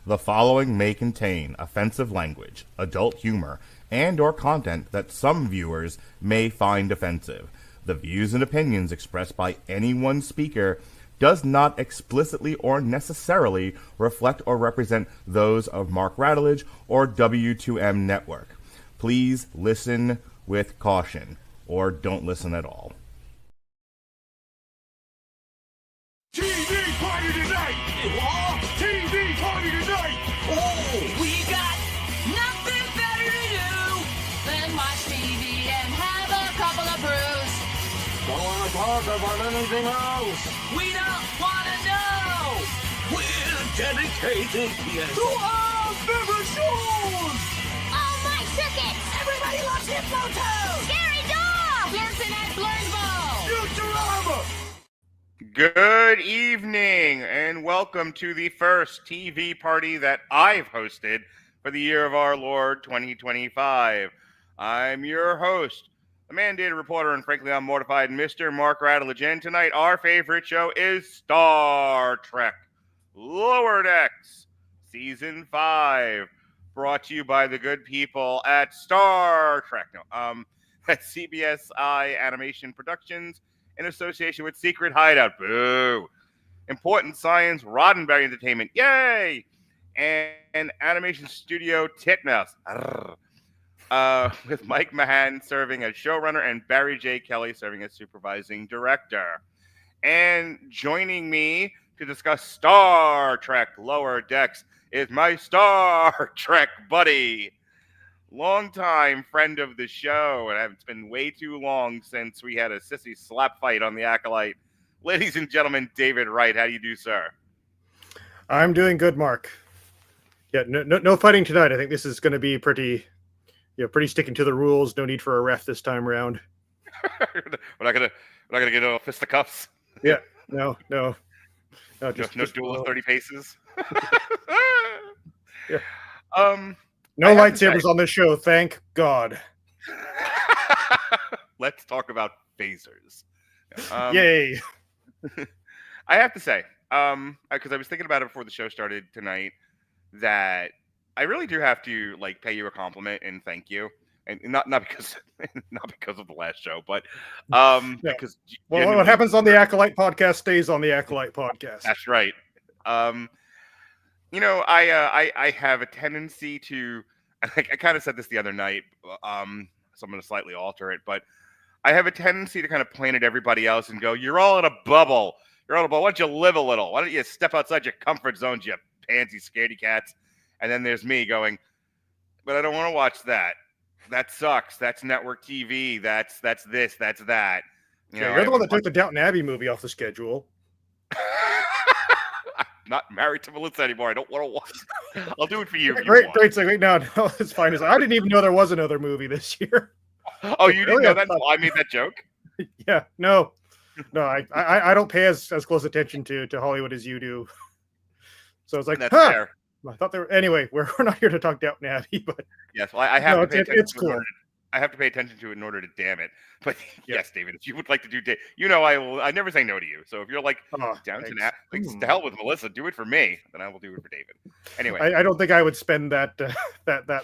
The following may contain offensive language, adult humor, and or content that some viewers may find offensive. The views and opinions expressed by any one speaker does not explicitly or necessarily reflect or represent those of Mark Radulich or W2M Network. Please listen with caution, or don't listen at all. TV party tonight! What? TV party tonight! Oh, we got nothing better to do than watch TV and have a couple of brews. Don't want to talk about anything else. We don't want to know. We're dedicated To our favorite shows. Oh, my circuit! Everybody loves Hypnotoad. Scary dog! Dancing at Blurnsball. Futurama! Good evening, and welcome to the first TV party that I've hosted for the year of our Lord 2025. I'm your host, the mandated reporter, and frankly, I'm mortified, Mr. Mark Radulich. And tonight, our favorite show is Star Trek Lower Decks, Season 5, brought to you by the good people at at CBS Eye Animation Productions, in association with Secret Hideout, boo, Important Science, Roddenberry Entertainment, yay, and Animation Studio Titmouse, with Mike McMahan serving as showrunner and Barry J. Kelly serving as supervising director. And joining me to discuss Star Trek Lower Decks is my Star Trek buddy, longtime friend of the show, and it's been way too long since we had a sissy slap fight on the Acolyte. Ladies and gentlemen, David Wright, how do you do, sir? I'm doing good, Mark. Yeah, no fighting tonight. I think this is going to be pretty sticking to the rules. No need for a ref this time around. we're not gonna get a fisticuffs. Yeah, no, Just duel of 30 paces. Yeah. No lightsabers on this show, thank God. Let's talk about phasers. Yay. I have to say, because I was thinking about it before the show started tonight, that I really do have to pay you a compliment and thank you, and not because of the last show, but because what happens on the Acolyte podcast stays on the Acolyte podcast. That's right. I have a tendency to, I kind of said this the other night, so I'm going to slightly alter it, but I have a tendency to kind of point at everybody else and go, you're all in a bubble. You're all in a bubble. Why don't you live a little? Why don't you step outside your comfort zones, you pansy scaredy cats? And then there's me going, but I don't want to watch that. That sucks. That's network TV. That's this. That's that. You're the one that took the Downton Abbey movie off the schedule. Not married to Melissa anymore. I don't want to watch. I'll do it for you. Great segue. No, it's fine. I didn't even know there was another movie this year. Oh, you didn't know that? I made that joke. Yeah, no. I don't pay as close attention to Hollywood as you do. So it's like, that's fair. I thought they were. Anyway, we're not here to talk Downton Abbey, but yes, well, I have to pay attention. It's cool. I have to pay attention to it in order to damn it. But yeah. Yes, David, if you would like to do, I will. I never say no to you. So if you're Downton Abbey, to hell with Melissa, do it for me, then I will do it for David. Anyway, I don't think I would spend that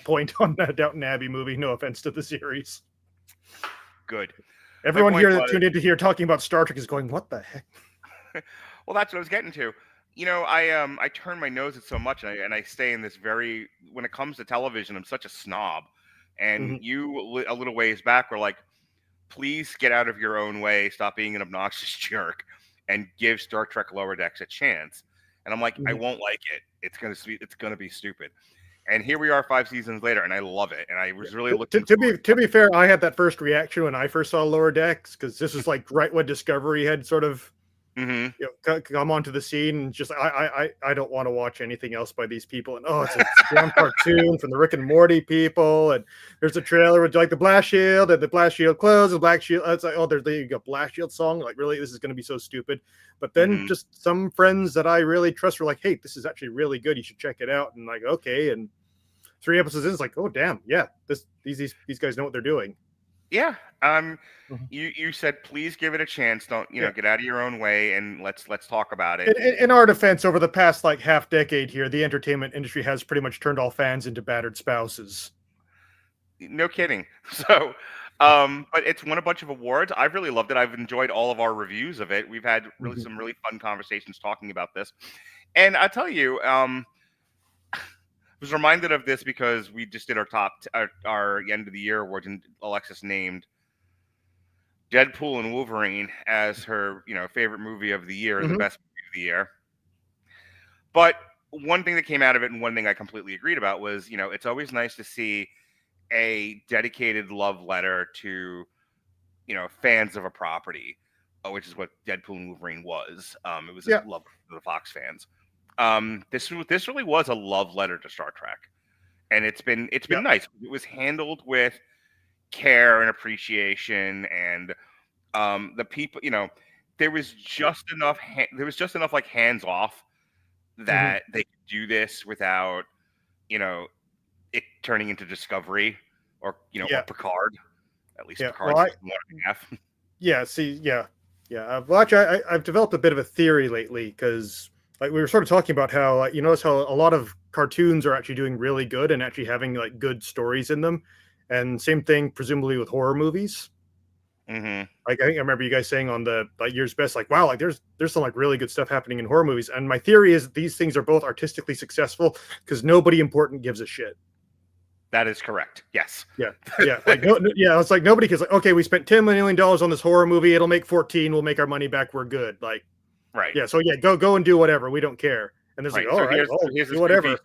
point on that Downton Abbey movie. No offense to the series. Good. Everyone here that tuned in to hear talking about Star Trek is going, what the heck? Well, that's what I was getting to. I turn my nose at so much, and I stay in this very. When it comes to television, I'm such a snob. And you, a little ways back, were like, please get out of your own way, stop being an obnoxious jerk, and give Star Trek Lower Decks a chance. And I'm like, I won't like it. It's gonna be stupid. And here we are 5 seasons later, and I love it. And I was really looking to be fair, I had that first reaction when I first saw Lower Decks, because this was right when Discovery had sort of come onto the scene, and just I don't want to watch anything else by these people. And it's a damn cartoon from the Rick and Morty people, and there's a trailer with the Blast Shield, and the Blast Shield clothes, and Black Shield. It's like, there's the Blast Shield song. Like, really, this is going to be so stupid. But then just some friends that I really trust were like, hey, this is actually really good. You should check it out. And like, okay. And 3 episodes in, it's like, oh damn, yeah, these guys know what they're doing. Yeah. Mhm. You said please give it a chance. Don't Yeah. get out of your own way, and let's talk about it. In our defense, over the past like half decade here, the entertainment industry has pretty much turned all fans into battered spouses. No kidding. So, but it's won a bunch of awards. I've really loved it. I've enjoyed all of our reviews of it. We've had really Mhm. some really fun conversations talking about this. And I tell you, I was reminded of this because we just did our end of the year awards, and Alexis named Deadpool and Wolverine as her favorite movie of the year, the Mhm. best movie of the year. But one thing that came out of it, and one thing I completely agreed about, was it's always nice to see a dedicated love letter to fans of a property, which is what Deadpool and Wolverine was. It was a Yeah. love to the Fox fans. This really was a love letter to Star Trek, and it's been Yeah. nice. It was handled with care and appreciation, and the people, there was just enough. Like hands off Mhm. that they could do this without it turning into Discovery or Yeah. Picard. At least Yeah. Picard's Well, 1.5. yeah. See, yeah. Well, actually, I've developed a bit of a theory lately because, like, we were sort of talking about how, like, you notice how a lot of cartoons are actually doing really good and actually having like good stories in them, and same thing presumably with horror movies. Mm-hmm. Like, I think I remember you guys saying on the like year's best, like, wow, like there's some like really good stuff happening in horror movies. And my theory is that these things are both artistically successful because nobody important gives a shit. That is correct. Yes. Yeah. Like, it's like nobody cares. Like, okay, we spent $10 million on this horror movie. It'll make 14. We'll make our money back. We're good. Like, Right. yeah. So yeah, go and do whatever. We don't care. And there's Right. like, all right, do whatever.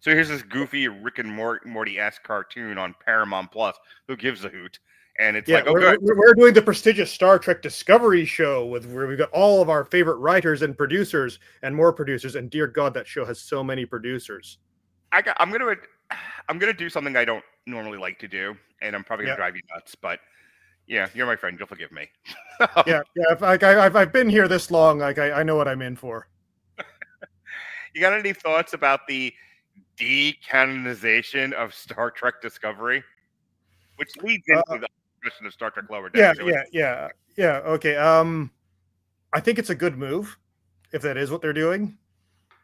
Here's this goofy Rick and Morty-esque cartoon on Paramount Plus. Who gives a hoot? And it's like, oh, good. We're doing the prestigious Star Trek Discovery show where we've got all of our favorite writers and producers and more producers. And dear God, that show has so many producers. I'm gonna do something I don't normally like to do, and I'm probably gonna drive you nuts. But yeah, you're my friend. You'll forgive me. Yeah. I've been here this long. Like, I know what I'm in for. You got any thoughts about the decanonization of Star Trek Discovery, which leads into the question of Star Trek Lower Decks? Yeah. Okay. I think it's a good move if that is what they're doing,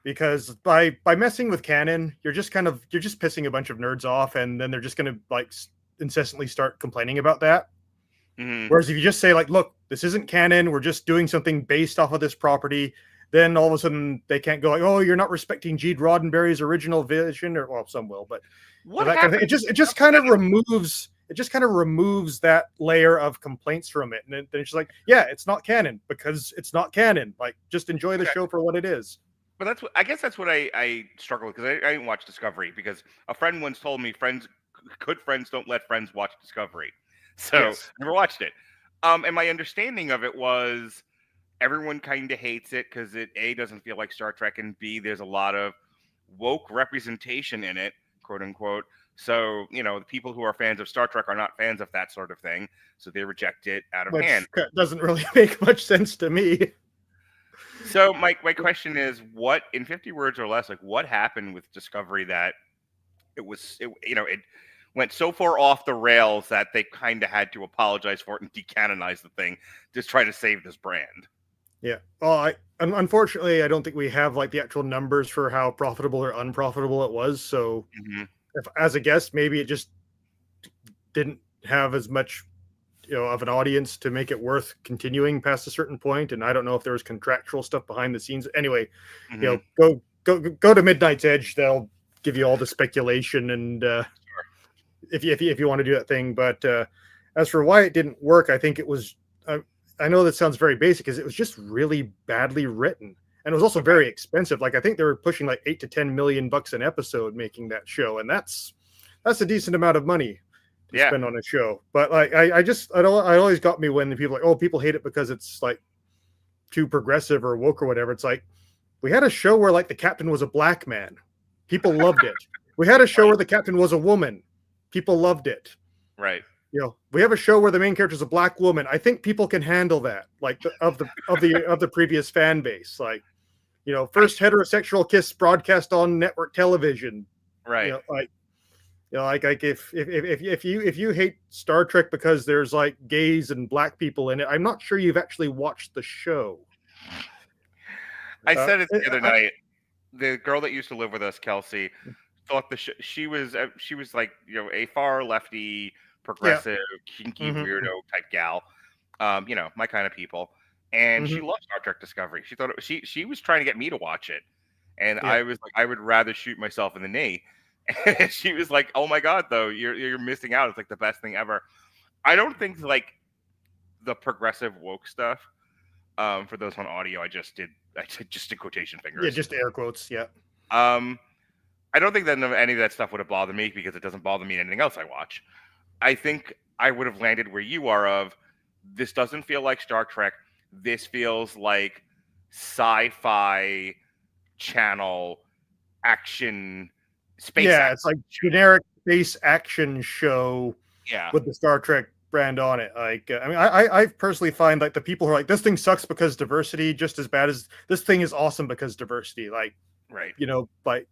because by messing with canon, you're just pissing a bunch of nerds off, and then they're just going to like incessantly start complaining about that. Mm-hmm. Whereas if you just say like, look, this isn't canon, we're just doing something based off of this property, then all of a sudden they can't go like, oh, you're not respecting Gene Roddenberry's original vision, or well, some will, but that kind of thing. It just kind of removes that layer of complaints from it, and then it's just like, yeah, it's not canon because it's not canon. Like, just enjoy the show for what it is. But I guess that's what I struggle with, because I didn't watch Discovery, because a friend once told me good friends don't let friends watch Discovery. So Yes. I never watched it. And my understanding of it was everyone kind of hates it because it A, doesn't feel like Star Trek, and B, there's a lot of woke representation in it, quote unquote. So, the people who are fans of Star Trek are not fans of that sort of thing. So they reject it out of hand. Doesn't really make much sense to me. So my question is, what, in 50 words or less, like, what happened with Discovery that it went so far off the rails that they kind of had to apologize for it and decanonize the thing, just try to save this brand? Yeah. Well, unfortunately, I don't think we have like the actual numbers for how profitable or unprofitable it was. So, if, as a guess, maybe it just didn't have as much, of an audience to make it worth continuing past a certain point. And I don't know if there was contractual stuff behind the scenes. Anyway, go to Midnight's Edge. They'll give you all the speculation, and if you want to do that thing. But as for why it didn't work, I think it was. I know that sounds very basic, because it was just really badly written, and it was also very expensive. Like, I think they were pushing like $8 to $10 million an episode making that show, and that's a decent amount of money to spend on a show. But like, I always got me when the people are like, oh, people hate it because it's like too progressive or woke or whatever. It's like, we had a show where like the captain was a black man, people loved it. We had a show where the captain was a woman, people loved it. Right. We have a show where the main character is a black woman. I think people can handle that, like of the previous fan base. Like, first heterosexual kiss broadcast on network television. Right. Like, You know, like if you hate Star Trek because there's like gays and black people in it, I'm not sure you've actually watched the show. I said it the other I- night. The girl that used to live with us, Kelsey, thought she was like, you know, a far lefty, progressive, kinky, Mhm. weirdo type gal. You know, my kind of people. And she Mhm. loved Star Trek Discovery. She thought she was trying to get me to watch it, and Yeah. I was like, I would rather shoot myself in the knee. And she was like, "Oh my god, though, you're missing out. It's like the best thing ever." I don't think like the progressive woke stuff. For those on audio, I just did quotation fingers. Yeah, just air quotes. Yeah. Um, I don't think that any of that stuff would have bothered me because it doesn't bother me in anything else I watch. I think I would have landed where you are of this doesn't feel like Star Trek. This feels like sci-fi channel action space. Yeah, action. it's like generic space action show Yeah. with the Star Trek brand on it. Like, I mean, I personally find like the people who are like, this thing sucks because diversity, just as bad as this thing is awesome because diversity. Like, Right. you know, like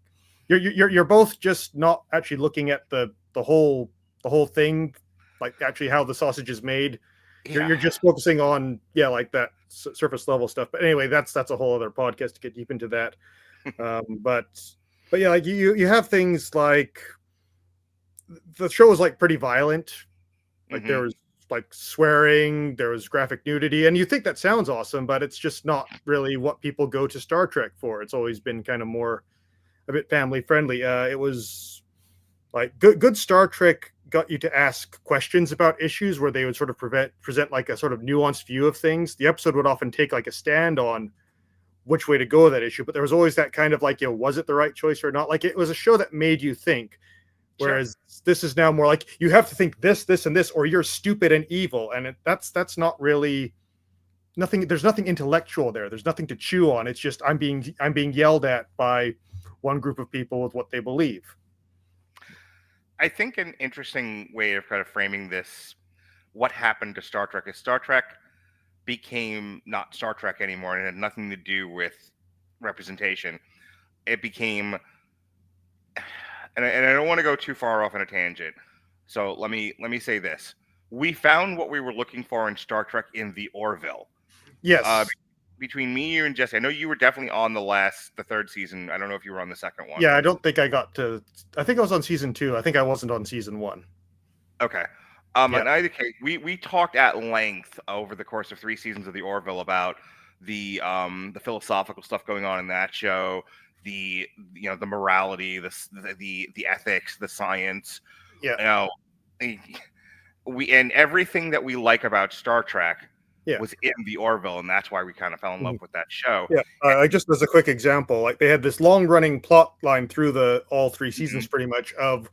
you're both just not actually looking at the whole thing, like actually how the sausage is made. Yeah. You're just focusing on like that surface level stuff. But anyway, that's a whole other podcast to get deep into that. But yeah, like you have things like the show was like pretty violent. Like there was like swearing, there was graphic nudity, and you think that sounds awesome, but it's just not really what people go to Star Trek for. It's always been kind of more a bit family friendly. It was like good Star Trek got you to ask questions about issues where they would sort of present like a sort of nuanced view of things. The episode would often take like a stand on which way to go with that issue, but there was always that kind of like, was it the right choice or not? Like it was a show that made you think. Whereas this is now more like you have to think this, and this, or you're stupid and evil, and that's not really nothing. There's nothing intellectual there. There's nothing to chew on. It's just I'm being yelled at by one group of people with what they believe. I think an interesting way of kind of framing this, what happened to Star Trek, is Star Trek became not Star Trek anymore, and it had nothing to do with representation. It became, and I don't want to go too far off on a tangent, so let me say this: we found what we were looking for in Star Trek in the Orville. Yes. Between me, you, and Jesse, I know you were definitely on the third season. I don't know if you were on the second one. Yeah, I don't think I got to. I think I was on season 2. I think I wasn't on season 1. Okay. In either case, we talked at length over the course of 3 seasons of the Orville about the philosophical stuff going on in that show, the morality, the ethics, the science. Yeah. And everything that we like about Star Trek Yeah. was in the Orville, and that's why we kind of fell in love with that show. Yeah, just as a quick example, like they had this long-running plot line through all 3 seasons, pretty much, of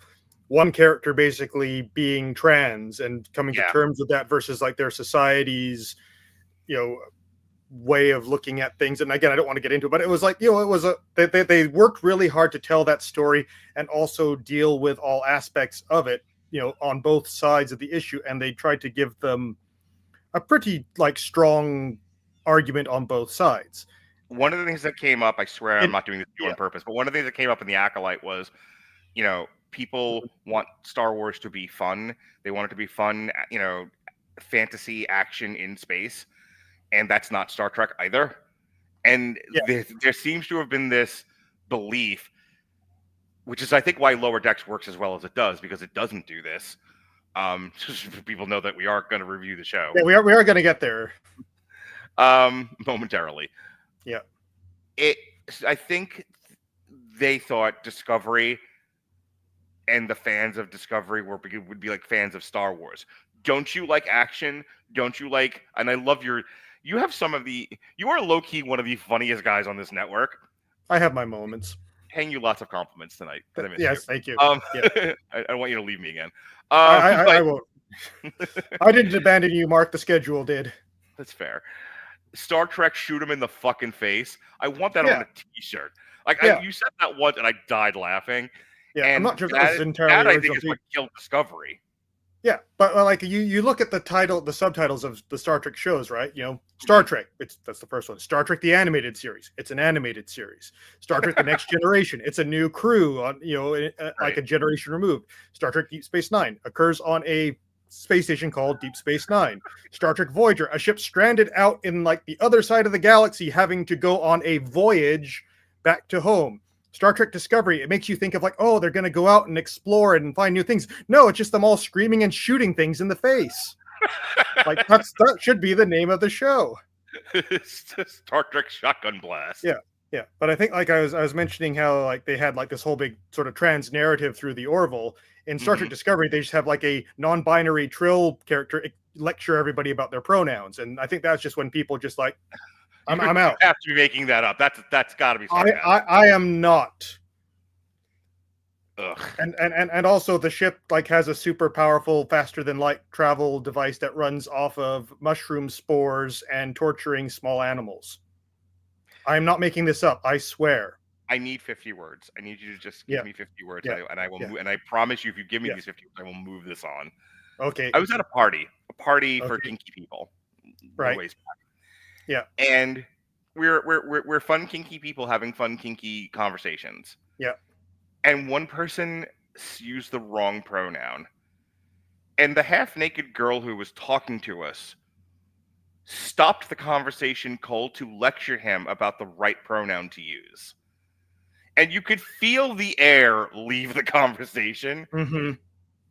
one character basically being trans and coming to terms with that versus like their society's, way of looking at things. And again, I don't want to get into it, but it was like, it was they worked really hard to tell that story and also deal with all aspects of it, on both sides of the issue, and they tried to give them a pretty like strong argument on both sides. One of the things that came up, I swear I'm not doing this on purpose, but one of the things that came up in the Acolyte was, people want Star Wars to be fun. They want it to be fun, fantasy action in space, and that's not Star Trek either. And there seems to have been this belief, which is I think why Lower Decks works as well as it does, because it doesn't do this. People know that we are going to review the show. Yeah, we are going to get there. Momentarily. Yeah. I think they thought Discovery and the fans of Discovery would be like fans of Star Wars. Don't you like action? Don't you like? And I love you have you are low-key one of the funniest guys on this network. I have my moments. Paying you lots of compliments tonight. Yes, thank you. I don't want you to leave me again. I won't. I didn't abandon you, Mark. The schedule did. That's fair. Star Trek, shoot him in the fucking face. I want that on a T-shirt. Like you said that once, and I died laughing. Yeah, and I'm not sure that was entirely that I original. think is what killed Discovery. Yeah, but like you look at the subtitles of the Star Trek shows, right? Star Trek, that's the first one. Star Trek the animated series, it's an animated series. Star Trek the Next Generation, it's a new crew on like a generation removed. Star Trek Deep Space Nine occurs on a space station called Deep Space Nine. Star Trek Voyager, a ship stranded out in like the other side of the galaxy, having to go on a voyage back to home. Star Trek Discovery, it makes you think of like, oh, they're going to go out and explore and find new things. No, it's just them all screaming and shooting things in the face. Like that should be the name of the show. Star Trek Shotgun Blast. Yeah. But I think like I was mentioning how like they had like this whole big sort of trans narrative through the Orville. In Star Trek Discovery, they just have like a non-binary Trill character lecture everybody about their pronouns, and I think that's just when people just like, I'm out. You have to be making that up. That's got to be. I am not. Ugh. And also the ship like has a super powerful, faster than light travel device that runs off of mushroom spores and torturing small animals. I am not making this up. I swear. I need 50 words. I need you to just give me 50 words, and I will. Yeah. And I promise you, if you give me these 50 words, I will move this on. Okay. I was at a party for kinky people. Right. Ways back. Yeah. And we're fun kinky people having fun kinky conversations. Yeah. And one person used the wrong pronoun, and the half-naked girl who was talking to us stopped the conversation cold to lecture him about the right pronoun to use. And you could feel the air leave the conversation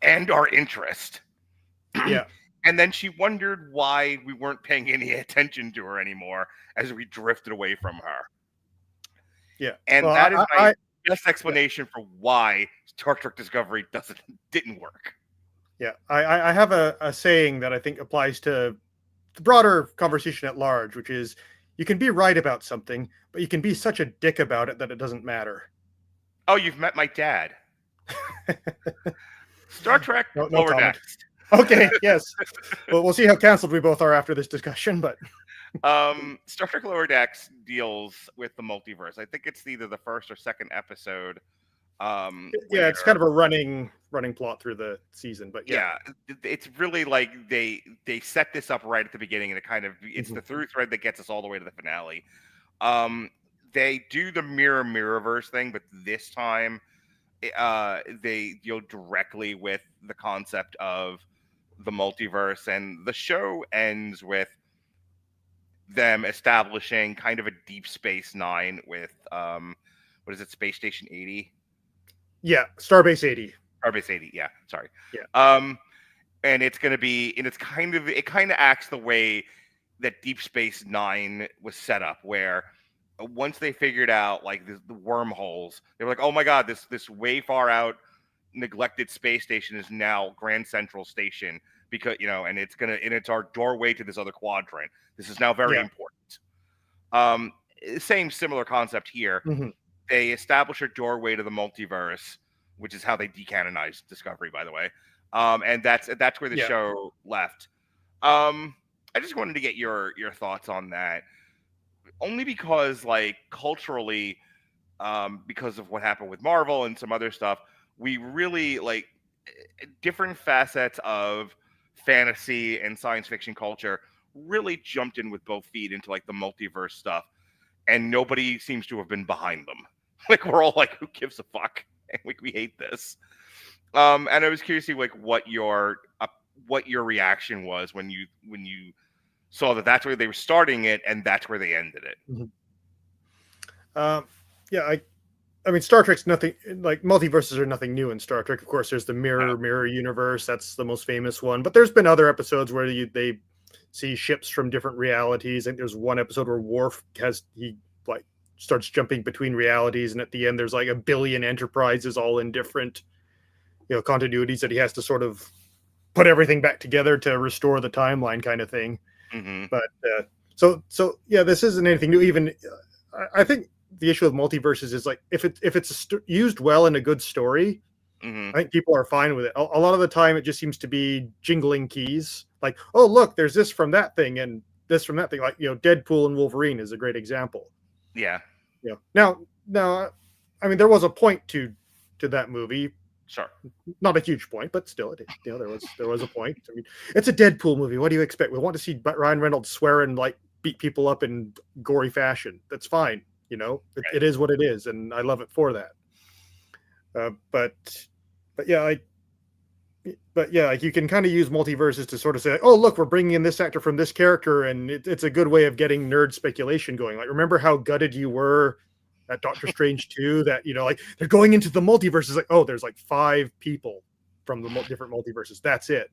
and our interest. Yeah. And then she wondered why we weren't paying any attention to her anymore as we drifted away from her. Yeah. And that is my best explanation for why Star Trek Discovery didn't work. Yeah. I have a saying that I think applies to the broader conversation at large, which is you can be right about something, but you can be such a dick about it that it doesn't matter. Oh, you've met my dad. Star Trek Lower Decks. Okay, yes. Well, we'll see how canceled we both are after this discussion, but Star Trek Lower Decks deals with the multiverse. I think it's either the first or second episode. It's kind of a running plot through the season, but it's really like they set this up right at the beginning, and it's the through thread that gets us all the way to the finale. They do the mirrorverse thing, but this time they deal directly with the concept of the multiverse, and the show ends with them establishing kind of a Deep Space Nine with what is it, Space Station 80? Yeah, Starbase 80. Starbase 80, yeah, sorry. Yeah. And it's going to be, and it kind of acts the way that Deep Space Nine was set up, where once they figured out like the wormholes, they were like, oh my god, this way far out neglected space station is now Grand Central Station, because and it's our doorway to this other quadrant. This is now very important. Same similar concept here. They establish a doorway to the multiverse, which is how they decanonized Discovery, by the way. And that's where the show left. I just wanted to get your thoughts on that, only because like culturally, because of what happened with Marvel and some other stuff, we really like different facets of fantasy and science fiction culture really jumped in with both feet into like the multiverse stuff, and nobody seems to have been behind them. Like we're all like, who gives a fuck? And we hate this. And I was curious to see like what your reaction was when you saw that that's where they were starting it and that's where they ended it. I mean, Star Trek's nothing like multiverses are nothing new in Star Trek. Of course, there's the mirror universe. That's the most famous one. But there's been other episodes where they see ships from different realities. I think there's one episode where Worf starts jumping between realities, and at the end there's like 1 billion enterprises all in different continuities that he has to sort of put everything back together to restore the timeline, kind of thing. But so this isn't anything new. Even I think the issue with multiverses is like if it's used well in a good story, I think people are fine with it. A lot of the time it just seems to be jingling keys, like, oh look, there's this from that thing and this from that thing. Like Deadpool and Wolverine is a great example. Now, I mean, there was a point to that movie. Sure. Not a huge point, but still, there was a point. I mean, it's a Deadpool movie. What do you expect? We want to see Ryan Reynolds swearing like beat people up in gory fashion. That's fine. It is what it is, and I love it for that. But yeah, like you can kind of use multiverses to sort of say, oh, look, we're bringing in this actor from this character, and it's a good way of getting nerd speculation going. Like, remember how gutted you were at Doctor Strange 2 that, like they're going into the multiverses, like, oh, there's like 5 people from the different multiverses. That's it.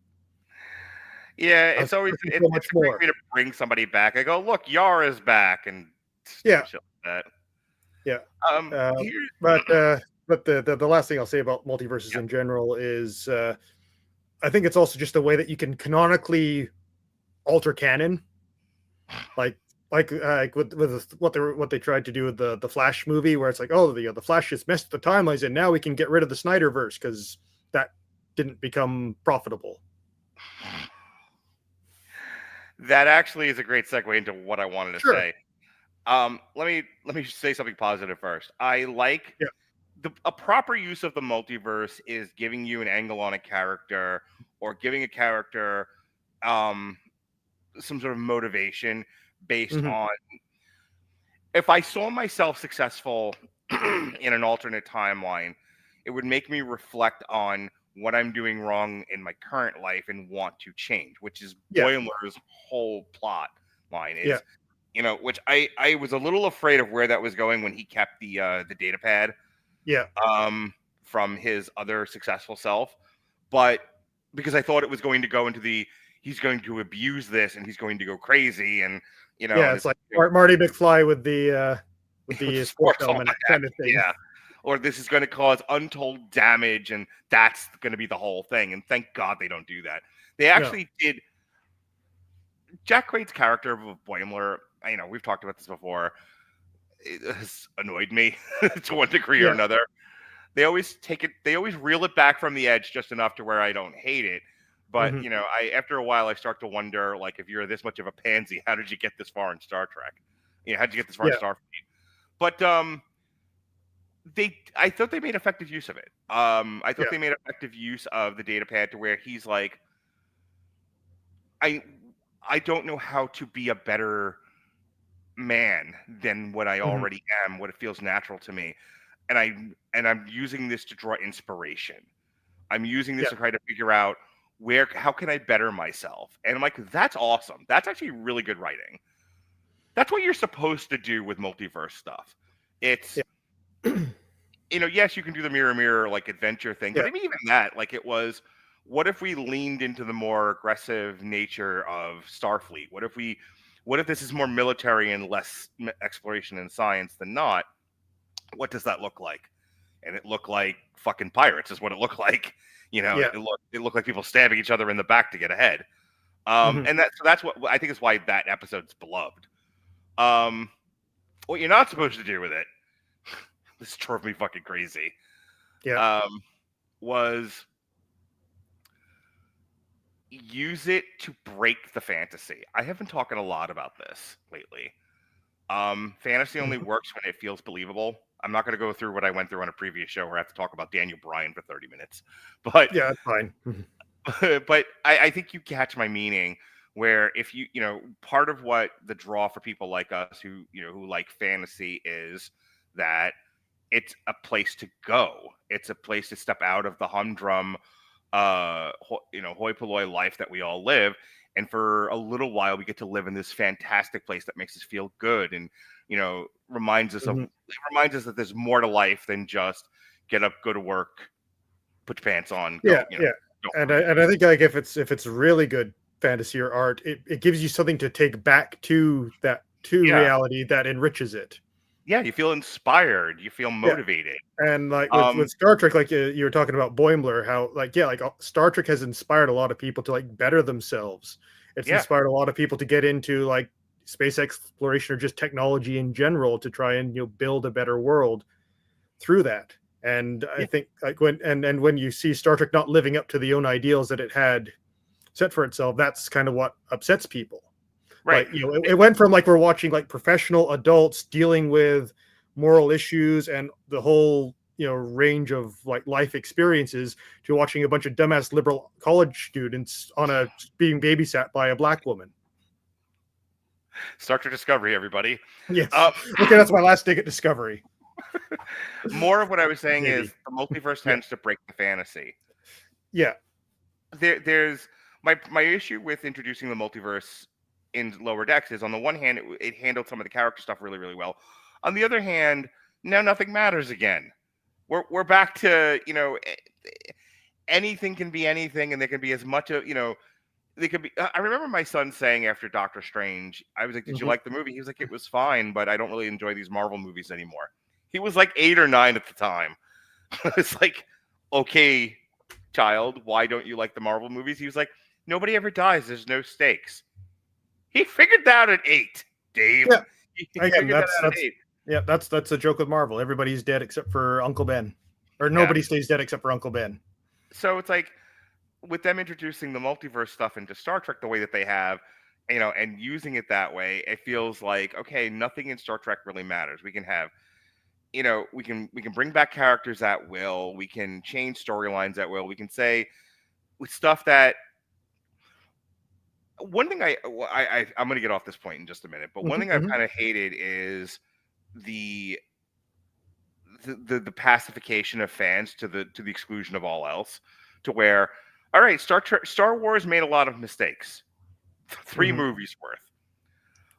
Yeah, it's always so much more. To bring somebody back. I go, look, Yara's back, and yeah, shit like that. Yeah. But the last thing I'll say about multiverses in general is I think it's also just a way that you can canonically alter canon, like with what they tried to do with the Flash movie, where it's like, oh, the Flash just messed the timelines, and now we can get rid of the Snyderverse because that didn't become profitable. That actually is a great segue into what I wanted to say. Let me say something positive first. I like a proper use of the multiverse is giving you an angle on a character, or giving a character some sort of motivation based on, if I saw myself successful in an alternate timeline, it would make me reflect on what I'm doing wrong in my current life and want to change, which is Boimler's whole plot line is, which I was a little afraid of where that was going when he kept the data pad from his other successful self, but because I thought it was going to go into he's going to abuse this and he's going to go crazy, and it's like Marty McFly with the sports element kind of thing. Yeah. Or this is going to cause untold damage, and that's going to be the whole thing. And thank God they don't do that. They actually did. Jack Quaid's character of Boimler, we've talked about this before. It has annoyed me to one degree or another. They always reel it back from the edge just enough to where I don't hate it. But, after a while, I start to wonder, like, if you're this much of a pansy, how did you get this far in Star Trek? How did you get this far in Starfleet? But, I thought they made effective use of it. I thought they made effective use of the data pad to where he's like, I don't know how to be a better man than what I already am, what it feels natural to me. And I'm using this to draw inspiration. I'm using this to try to figure out how can I better myself? And I'm like, that's awesome. That's actually really good writing. That's what you're supposed to do with multiverse stuff. It's yes, you can do the mirror like adventure thing, but maybe even that, like, it was, what if we leaned into the more aggressive nature of Starfleet? What if this is more military and less exploration and science than not? What does that look like? And it looked like fucking pirates is what it looked like. It looked like people stabbing each other in the back to get ahead. And that's what I think is why that episode's beloved. What you're not supposed to do with it, this drove me fucking crazy, was use it to break the fantasy. I have been talking a lot about this lately. Fantasy only works when it feels believable. I'm not going to go through what I went through on a previous show where I have to talk about Daniel Bryan for 30 minutes. But yeah, that's fine. But I think you catch my meaning, where if part of what the draw for people like us who like fantasy is that it's a place to go. It's a place to step out of the humdrum, hoi polloi life that we all live. And for a little while, we get to live in this fantastic place that makes us feel good, and reminds us that there's more to life than just get up, go to work, put your pants on. And I think, like, if it's really good fantasy or art, it gives you something to take back to reality that enriches it. Yeah, you feel inspired. You feel motivated. And like with Star Trek, like you were talking about Boimler, how Star Trek has inspired a lot of people to like better themselves. It's inspired a lot of people to get into like space exploration or just technology in general to try and build a better world through that. And I think like when you see Star Trek not living up to the own ideals that it had set for itself, that's kind of what upsets people. Right. Like, it went from like we're watching like professional adults dealing with moral issues and the whole range of like life experiences to watching a bunch of dumbass liberal college students being babysat by a black woman. Star Trek Discovery, everybody. Yes. Okay, that's my last dig at Discovery. More of what I was saying Maybe. is the multiverse Yeah. tends to break the fantasy. Yeah. There's my issue with introducing the multiverse in Lower Decks is, on the one hand, it handled some of the character stuff really, really well. On the other hand, now nothing matters again. We're back to, anything can be anything, and there can be as much of, they could be. I remember my son saying after Doctor Strange, I was like, "Did you like the movie?" He was like, "It was fine, but I don't really enjoy these Marvel movies anymore." He was like 8 or 9 at the time. It's like, okay, child, why don't you like the Marvel movies? He was like, "Nobody ever dies. There's no stakes." He figured that out at 8, Dave. Yeah. He Again, figured that out at 8. Yeah, that's a joke with Marvel. Everybody's dead except for Uncle Ben, or nobody stays dead except for Uncle Ben. So it's like, with them introducing the multiverse stuff into Star Trek the way that they have, and using it that way, it feels like, okay, nothing in Star Trek really matters. We can have, we can bring back characters at will. We can change storylines at will. We can say with stuff that. One thing I'm going to get off this point in just a minute, but one thing I've kind of hated is the pacification of fans to the exclusion of all else, to where, all right, Star Wars made a lot of mistakes, 3 movies worth.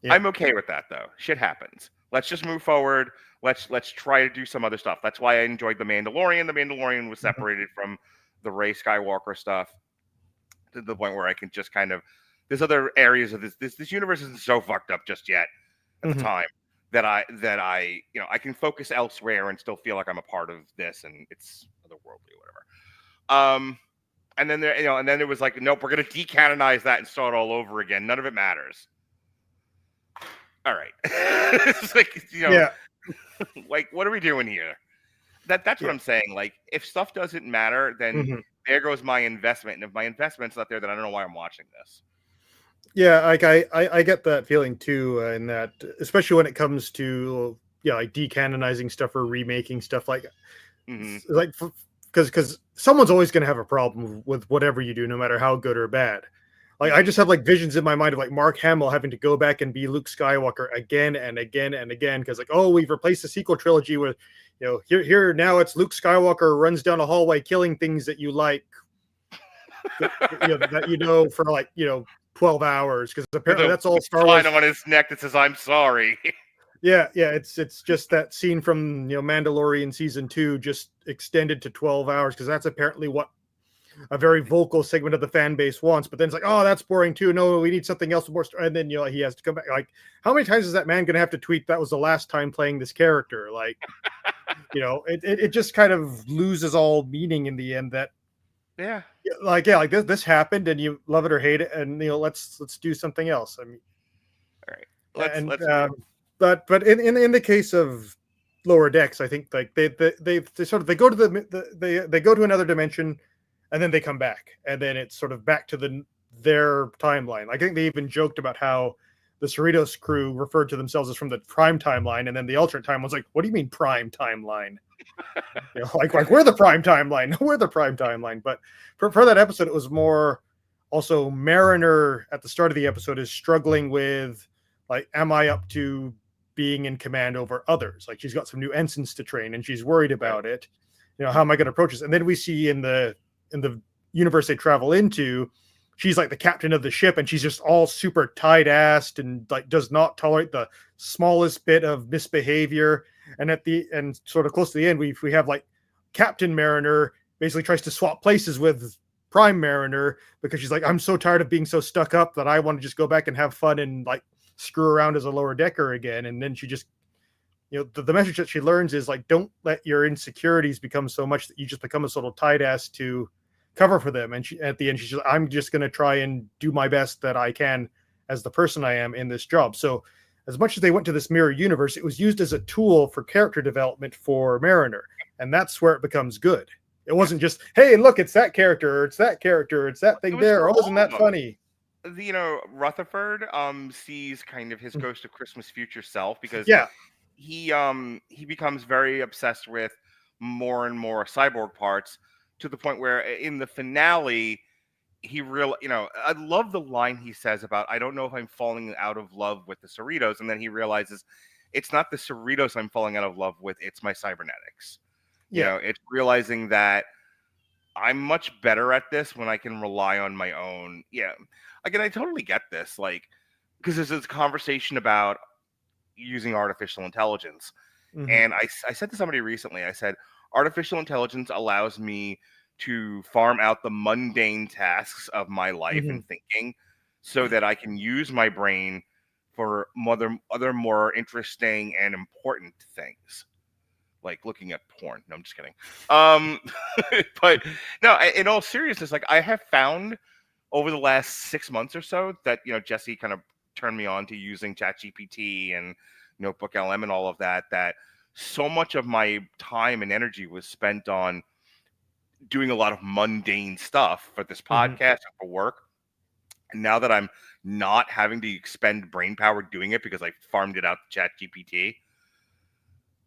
Yeah. I'm okay with that though. Shit happens. Let's just move forward. Let's try to do some other stuff. That's why I enjoyed The Mandalorian. The Mandalorian was separated from the Rey Skywalker stuff to the point where I can just kind of, there's other areas of this universe isn't so fucked up just yet at the time that I I can focus elsewhere and still feel like I'm a part of this, and it's otherworldly or whatever. And then there was like, nope, we're gonna decanonize that and start all over again. None of it matters. All right. It's like, like, what are we doing here? That's what I'm saying. Like, if stuff doesn't matter, then there goes my investment. And if my investment's not there, then I don't know why I'm watching this. Yeah, like I get that feeling too, in that, especially when it comes to like decanonizing stuff or remaking stuff, like because someone's always going to have a problem with whatever you do, no matter how good or bad. Like, I just have like visions in my mind of like Mark Hamill having to go back and be Luke Skywalker again and again and again, because like, oh, we've replaced the sequel trilogy with, here now it's Luke Skywalker runs down a hallway killing things that you like, that for like 12 hours, because apparently that's all Star Wars. On his neck that says "I'm sorry." Yeah, it's just that scene from Mandalorian season 2 just extended to 12 hours, because that's apparently what a very vocal segment of the fan base wants. But then it's like, oh, that's boring too. No, we need something else more. And then he has to come back. Like, how many times is that man going to have to tweet that was the last time playing this character? Like, it just kind of loses all meaning in the end. That like this happened, and you love it or hate it, and let's do something else. I mean, all right, let's but in the case of Lower Decks, I think like they sort of they go to they go to another dimension, and then they come back, and then it's sort of back to their timeline. I think they even joked about how the Cerritos crew referred to themselves as from the prime timeline, and then the alternate time was like, what do you mean prime timeline? Like we're the prime timeline. We're the prime timeline. But for that episode, it was more also Mariner at the start of the episode is struggling with, like, am I up to being in command over others? Like, she's got some new ensigns to train, and she's worried about it. How am I going to approach this? And then we see in the universe they travel into, she's like the captain of the ship, and she's just all super tight-assed and like does not tolerate the smallest bit of misbehavior. And sort of close to the end, we have like Captain Mariner basically tries to swap places with Prime Mariner, because she's like, I'm so tired of being so stuck up that I want to just go back and have fun and like screw around as a lower decker again. And then she just, the message that she learns is like, don't let your insecurities become so much that you just become a sort of tight ass to cover for them. And at the end, she's just, I'm just going to try and do my best that I can as the person I am in this job. So as much as they went to this mirror universe, it was used as a tool for character development for Mariner. And that's where it becomes good. It wasn't just, hey, look, it's that character, it's that character, it's that thing there. Oh, isn't that funny? Rutherford sees kind of his Ghost of Christmas future self, because he becomes very obsessed with more and more cyborg parts, to the point where in the finale, he real, I love the line he says about, I don't know if I'm falling out of love with the Cerritos, and then he realizes it's not the Cerritos I'm falling out of love with, it's my cybernetics. It's realizing that I'm much better at this when I can rely on my own. Yeah, again, I totally get this, like, because there's this conversation about using artificial intelligence, and I said to somebody recently, I said, artificial intelligence allows me to farm out the mundane tasks of my life and thinking, so that I can use my brain for other more interesting and important things, like looking at porn. No, I'm just kidding. But no, in all seriousness, like, I have found over the last 6 months or so that, Jesse kind of turned me on to using ChatGPT and Notebook LM and all of that, that so much of my time and energy was spent on doing a lot of mundane stuff for this podcast and for work. And now that I'm not having to expend brain power doing it because I farmed it out to ChatGPT,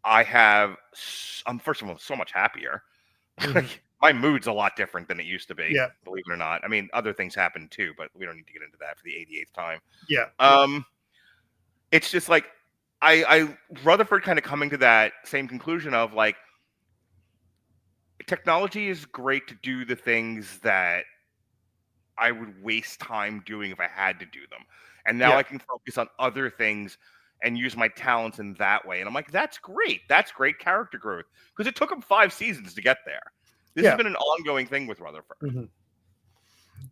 I'm first of all so much happier. My mood's a lot different than it used to be. Yeah. Believe it or not. I mean, other things happen too, but we don't need to get into that for the 88th time. Yeah. It's just like I Rutherford kind of coming to that same conclusion of, like, technology is great to do the things that I would waste time doing if I had to do them. And now I can focus on other things and use my talents in that way. And I'm like, that's great. That's great character growth. Because it took him 5 seasons to get there. This has been an ongoing thing with Rutherford.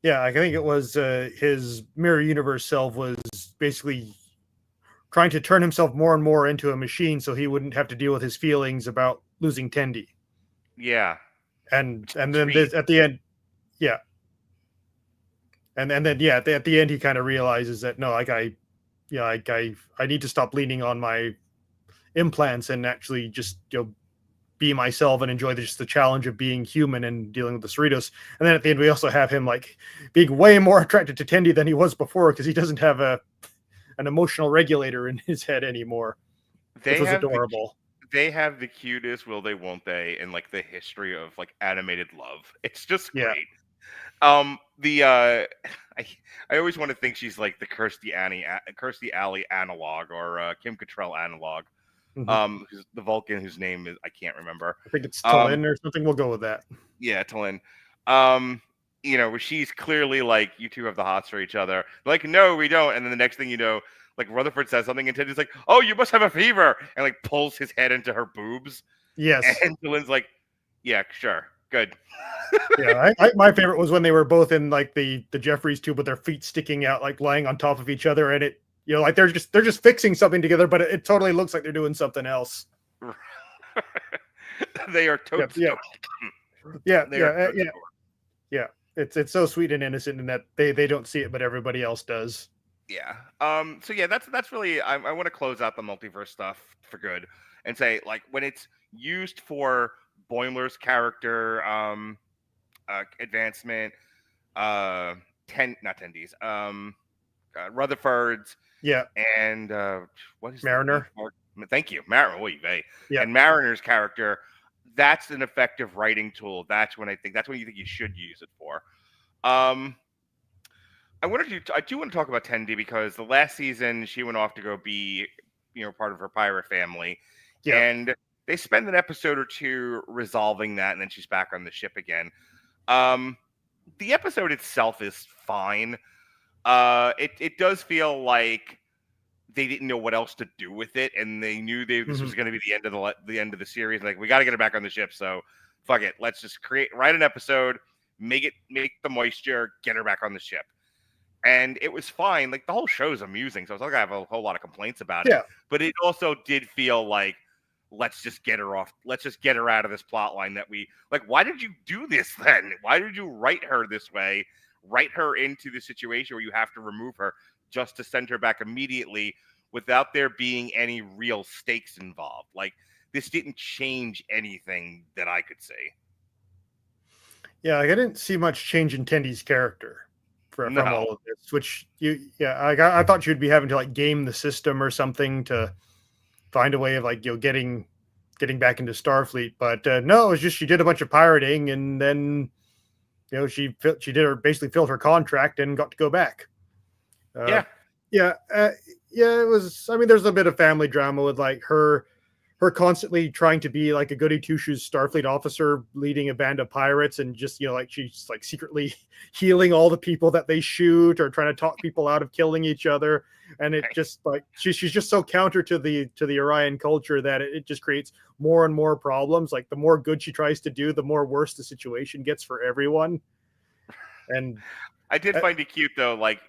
Yeah, I think it was his mirror universe self was basically trying to turn himself more and more into a machine so he wouldn't have to deal with his feelings about losing Tendi. Yeah. And then at the end, and then at the end he kind of realizes that, no, like, I need to stop leaning on my implants and actually just be myself and enjoy just the challenge of being human and dealing with the Cerritos. And then at the end we also have him, like, being way more attracted to Tendi than he was before, because he doesn't have an emotional regulator in his head anymore. Which was adorable. They have the cutest will they won't they in, like, the history of, like, animated love. It's just great. I always want to think she's like the Kirstie Alley analog, or Kim Cattrall analog. Who's the Vulcan whose name is I can't remember. I think it's Talin or something. We'll go with that. Yeah, Talin. Where she's clearly like, you two have the hots for each other. Like, no, we don't. And then the next thing you know, like, Rutherford says something and Teddy's like, oh, you must have a fever, and, like, pulls his head into her boobs. Yes. And Talin's like, yeah, sure, good. Yeah, my favorite was when they were both in, like, the Jeffries tube with their feet sticking out, like, lying on top of each other, and it, like, they're just fixing something together, but it totally looks like they're doing something else. They are totes. Yeah. It's so sweet and innocent in that they don't see it, but everybody else does. Yeah. So yeah, that's really, I want to close out the multiverse stuff for good and say, like, when it's used for Boimler's character advancement, Rutherford's, and what is Mariner? Thank you, Mariner. Yeah. And Mariner's character, that's an effective writing tool. That's when you think you should use it for. I do want to talk about Tendi, because the last season she went off to go be, part of her pirate family, and they spend an episode or two resolving that, and then she's back on the ship again. The episode itself is fine. It does feel like they didn't know what else to do with it, and they knew this was going to be the end of the series. Like, we got to get her back on the ship, so fuck it, let's just write an episode, make the moisture, get her back on the ship. And it was fine. Like, the whole show's amusing, so it's not like I have a whole lot of complaints about it. But it also did feel like, let's just get her off. Let's just get her out of this plot line that we like. Why did you do this then? Why did you write her this way? Write her into the situation where you have to remove her just to send her back immediately without there being any real stakes involved. Like, this didn't change anything that I could see. Yeah, I didn't see much change in Tendi's character from all of this, which I thought you'd be having to, like, game the system or something to find a way of, like, getting back into Starfleet. But no, it was just she did a bunch of pirating, and then she basically filled her contract and got to go back. Yeah. Yeah, it was. I mean, there's a bit of family drama with like her constantly trying to be like a goody two shoes Starfleet officer leading a band of pirates, and just like she's like secretly healing all the people that they shoot, or trying to talk people out of killing each other. And it just like she's just so counter to the Orion culture that it just creates more and more problems. Like the more good she tries to do, the more worse the situation gets for everyone. And I did find it cute though, like,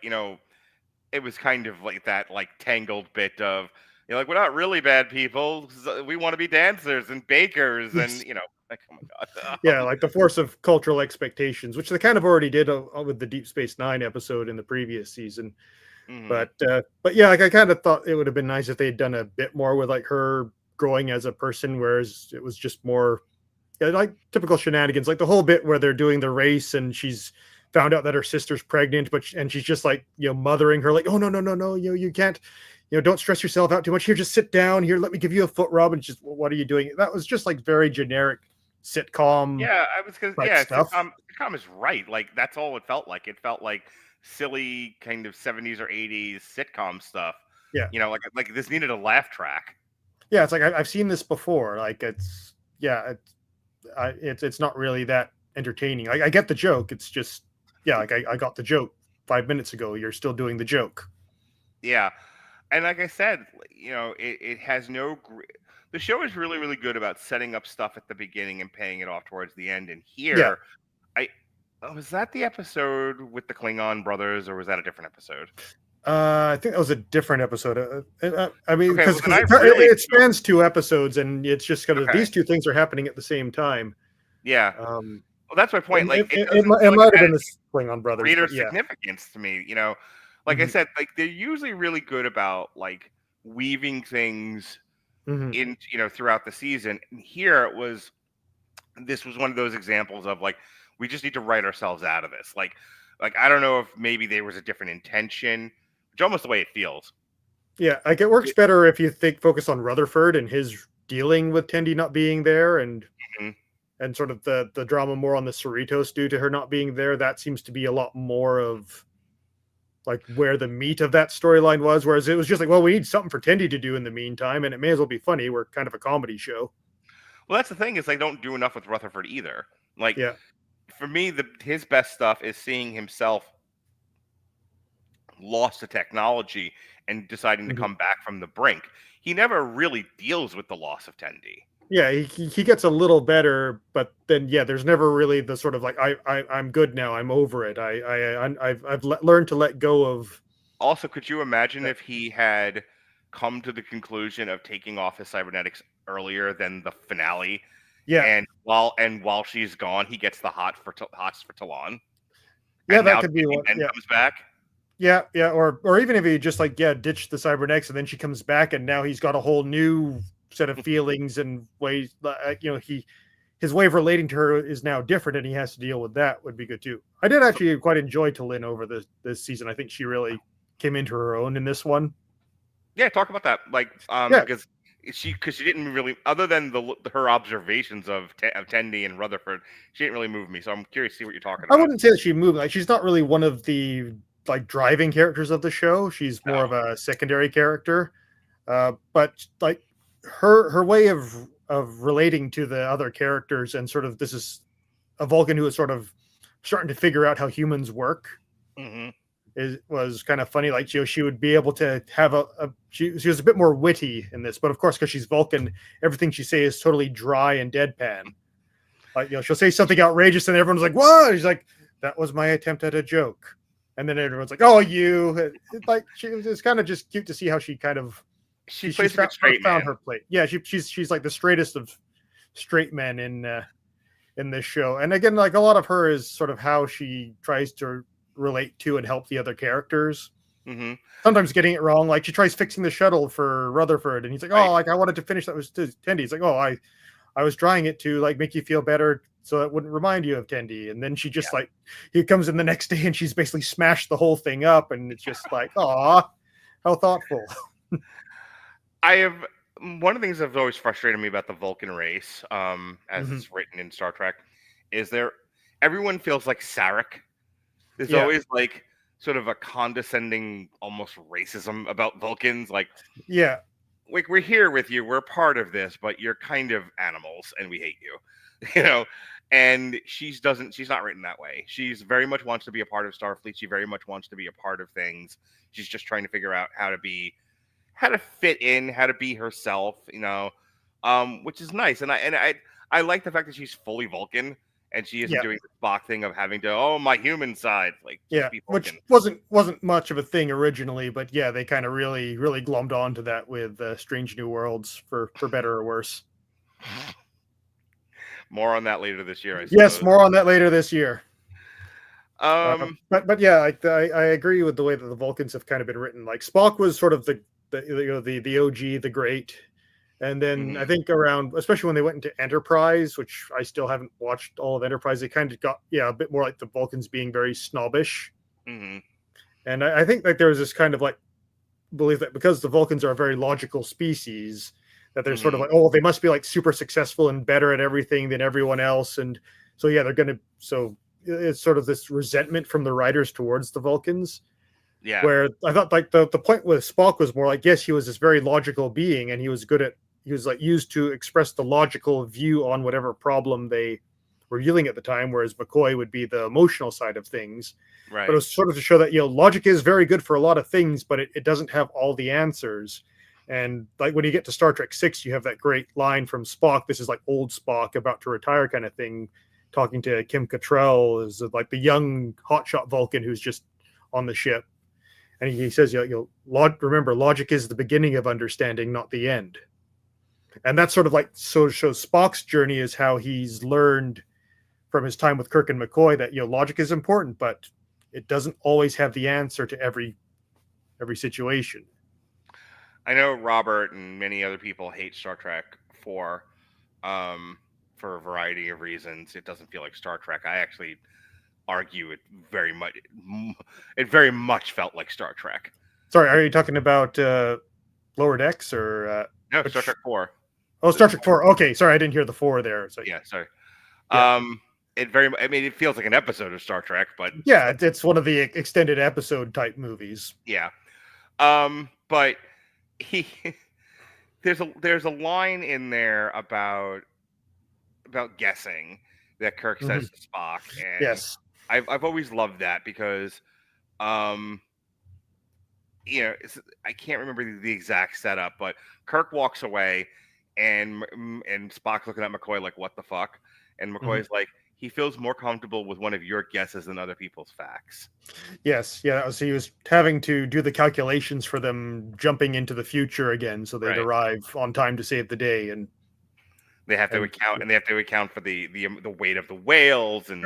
it was kind of like that like tangled bit of, like, we're not really bad people. We want to be dancers and bakers, and like, oh my god. Yeah, like the force of cultural expectations, which they kind of already did with the Deep Space Nine episode in the previous season. Mhm. But yeah, like I kind of thought it would have been nice if they had done a bit more with like her growing as a person, whereas it was just more like typical shenanigans, like the whole bit where they're doing the race and she's found out that her sister's pregnant, and she's just like mothering her, like, oh no, you can't. Don't stress yourself out too much. Here, just sit down. Here, let me give you a foot rub. And just, what are you doing? That was just like very generic sitcom. Yeah, I was gonna. type Yeah, stuff. sitcom is right. Like that's all it felt like. It felt like silly kind of 70s or 80s sitcom stuff. Yeah. Like this needed a laugh track. Yeah, it's like I've seen this before. Like it's not really that entertaining. I get the joke. It's just like I got the joke 5 minutes ago. You're still doing the joke. Yeah. And like I said, it has no. The show is really, really good about setting up stuff at the beginning and paying it off towards the end. And here, was that the episode with the Klingon brothers, or was that a different episode? I think that was a different episode. I mean, Okay, because well, it spans 2 episodes, and it's just kind of these 2 things are happening at the same time. Yeah. Well, that's my point. Like, it might have been the Klingon brothers. Greater significance to me, Like I said, like they're usually really good about like weaving things in, throughout the season. And here this was one of those examples of like, we just need to write ourselves out of this. Like I don't know if maybe there was a different intention, which almost the way it feels. Yeah, like it works better if you focus on Rutherford and his dealing with Tendi not being there, and sort of the drama more on the Cerritos due to her not being there. That seems to be a lot more of like where the meat of that storyline was, whereas it was just like, well, we need something for Tendi to do in the meantime, and it may as well be funny. We're kind of a comedy show. Well, that's the thing, is they don't do enough with Rutherford either. Like, for me, his best stuff is seeing himself lost to technology and deciding to come back from the brink. He never really deals with the loss of Tendi. Yeah, he gets a little better, but then there's never really the sort of like I'm good now, I'm over it. I've learned to let go of. Also, could you imagine if he had come to the conclusion of taking off his cybernetics earlier than the finale? Yeah, and while she's gone, he gets the hots for Talon. Yeah, and that could be one. And comes back. Yeah, or even if he just like ditched the cybernetics and then she comes back and now he's got a whole new set of feelings and ways. His way of relating to her is now different, and he has to deal with that. Would be good too. I did actually quite enjoy Talon over this season. I think she really came into her own in this one. Yeah, talk about that. Like, because she didn't really, other than her observations of Tendi and Rutherford, she didn't really move me. So I'm curious to see what you're talking about. I wouldn't say that she moved. Like, she's not really one of the like driving characters of the show. She's more of a secondary character. But like her way of relating to the other characters, and sort of, this is a Vulcan who is sort of starting to figure out how humans work. Was kind of funny. Like, she would be able to have she was a bit more witty in this, but of course, because she's Vulcan, everything she says is totally dry and deadpan. Like, she'll say something outrageous and everyone's like, "Whoa!" She's like, "That was my attempt at a joke," and then everyone's like, "Oh, you!" Like, it's kind of just cute to see how she kind of she's found her plate. Yeah, she's like the straightest of straight men in this show, and again, like a lot of her is sort of how she tries to relate to and help the other characters. Sometimes getting it wrong. Like, she tries fixing the shuttle for Rutherford, and he's like, "Oh, like I wanted to finish that with Tendi." He's like, "Oh, I was drying it to like make you feel better, so it wouldn't remind you of Tendi." And then she just like, he comes in the next day and she's basically smashed the whole thing up, and it's just like, "Aw, how thoughtful." One of the things that's always frustrated me about the Vulcan race, as it's written in Star Trek, is everyone feels like Sarek. There's always like sort of a condescending, almost racism about Vulcans. Like we're here with you, we're part of this, but you're kind of animals, and we hate you. You know. And she's not written that way. She's very much wants to be a part of Starfleet. She very much wants to be a part of things. She's just trying to figure out how to fit in, how to be herself, which is nice. And I like the fact that she's fully Vulcan and she isn't doing the Spock thing of having to, my human side, like which wasn't much of a thing originally, but they kind of really glommed onto that with Strange New Worlds for better or worse. More on that later this year, I suppose. Yes, more on that later this year. But yeah, I agree with the way that the Vulcans have kind of been written. Like Spock was sort of the OG, the great, and then I think around, especially when they went into Enterprise, which I still haven't watched all of Enterprise, they kind of got a bit more like the Vulcans being very snobbish. And I think like there was this kind of like belief that because the Vulcans are a very logical species, that they're sort of like, they must be like super successful and better at everything than everyone else. And so, so it's sort of this resentment from the writers towards the Vulcans. Yeah. Where I thought like the point with Spock was more like, yes, he was this very logical being and he was like used to express the logical view on whatever problem they were dealing at the time. Whereas McCoy would be the emotional side of things. Right. But it was sort of to show that, logic is very good for a lot of things, but it doesn't have all the answers. And like when you get to Star Trek 6, you have that great line from Spock. This is like old Spock about to retire kind of thing, talking to Kim Cattrall, is like the young hotshot Vulcan who's just on the ship. And he says, remember, logic is the beginning of understanding, not the end. And that's sort of like, so shows Spock's journey is how he's learned from his time with Kirk and McCoy that, logic is important, but it doesn't always have the answer to every situation. I know Robert and many other people hate Star Trek for a variety of reasons. It doesn't feel like Star Trek. I actually argue it very much felt like Star Trek. Sorry, are you talking about Lower Decks or no, Star Trek 4? Oh, Star Trek 4. Okay, sorry, I didn't hear the 4 there. So yeah, sorry. Yeah. It feels like an episode of Star Trek, but it's one of the extended episode type movies. Yeah. But there's a line in there about guessing that Kirk says to Spock, and yes, I've always loved that because I can't remember the exact setup, but Kirk walks away and Spock's looking at McCoy like, what the fuck? And McCoy's like, he feels more comfortable with one of your guesses than other people's facts. Yes, he was having to do the calculations for them jumping into the future again, so they'd arrive on time to save the day, and they have to account for the weight of the whales and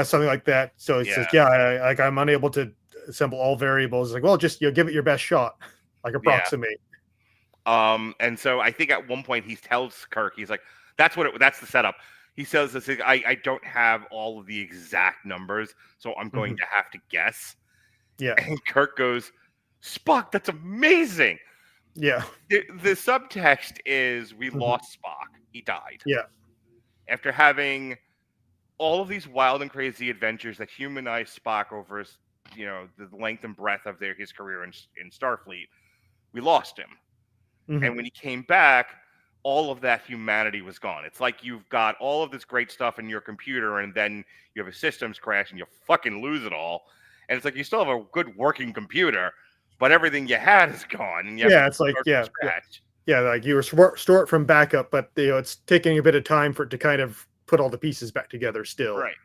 something like that. So it says, I'm unable to assemble all variables. It's like, well, just give it your best shot, like approximate. And so I think at one point he tells Kirk, he's like, that's the setup. He says this, I don't have all of the exact numbers, so I'm going to have to guess. Yeah. And Kirk goes, Spock, that's amazing. Yeah. The subtext is we lost Spock. He died. Yeah. After having all of these wild and crazy adventures that humanized Spock over the length and breadth of his career in Starfleet, we lost him. And when he came back, all of that humanity was gone. It's like you've got all of this great stuff in your computer and then you have a systems crash and you fucking lose it all. And it's like you still have a good working computer, but everything you had is gone. And it's like, like you were store it from backup, but it's taking a bit of time for it to kind of put all the pieces back together still. Right.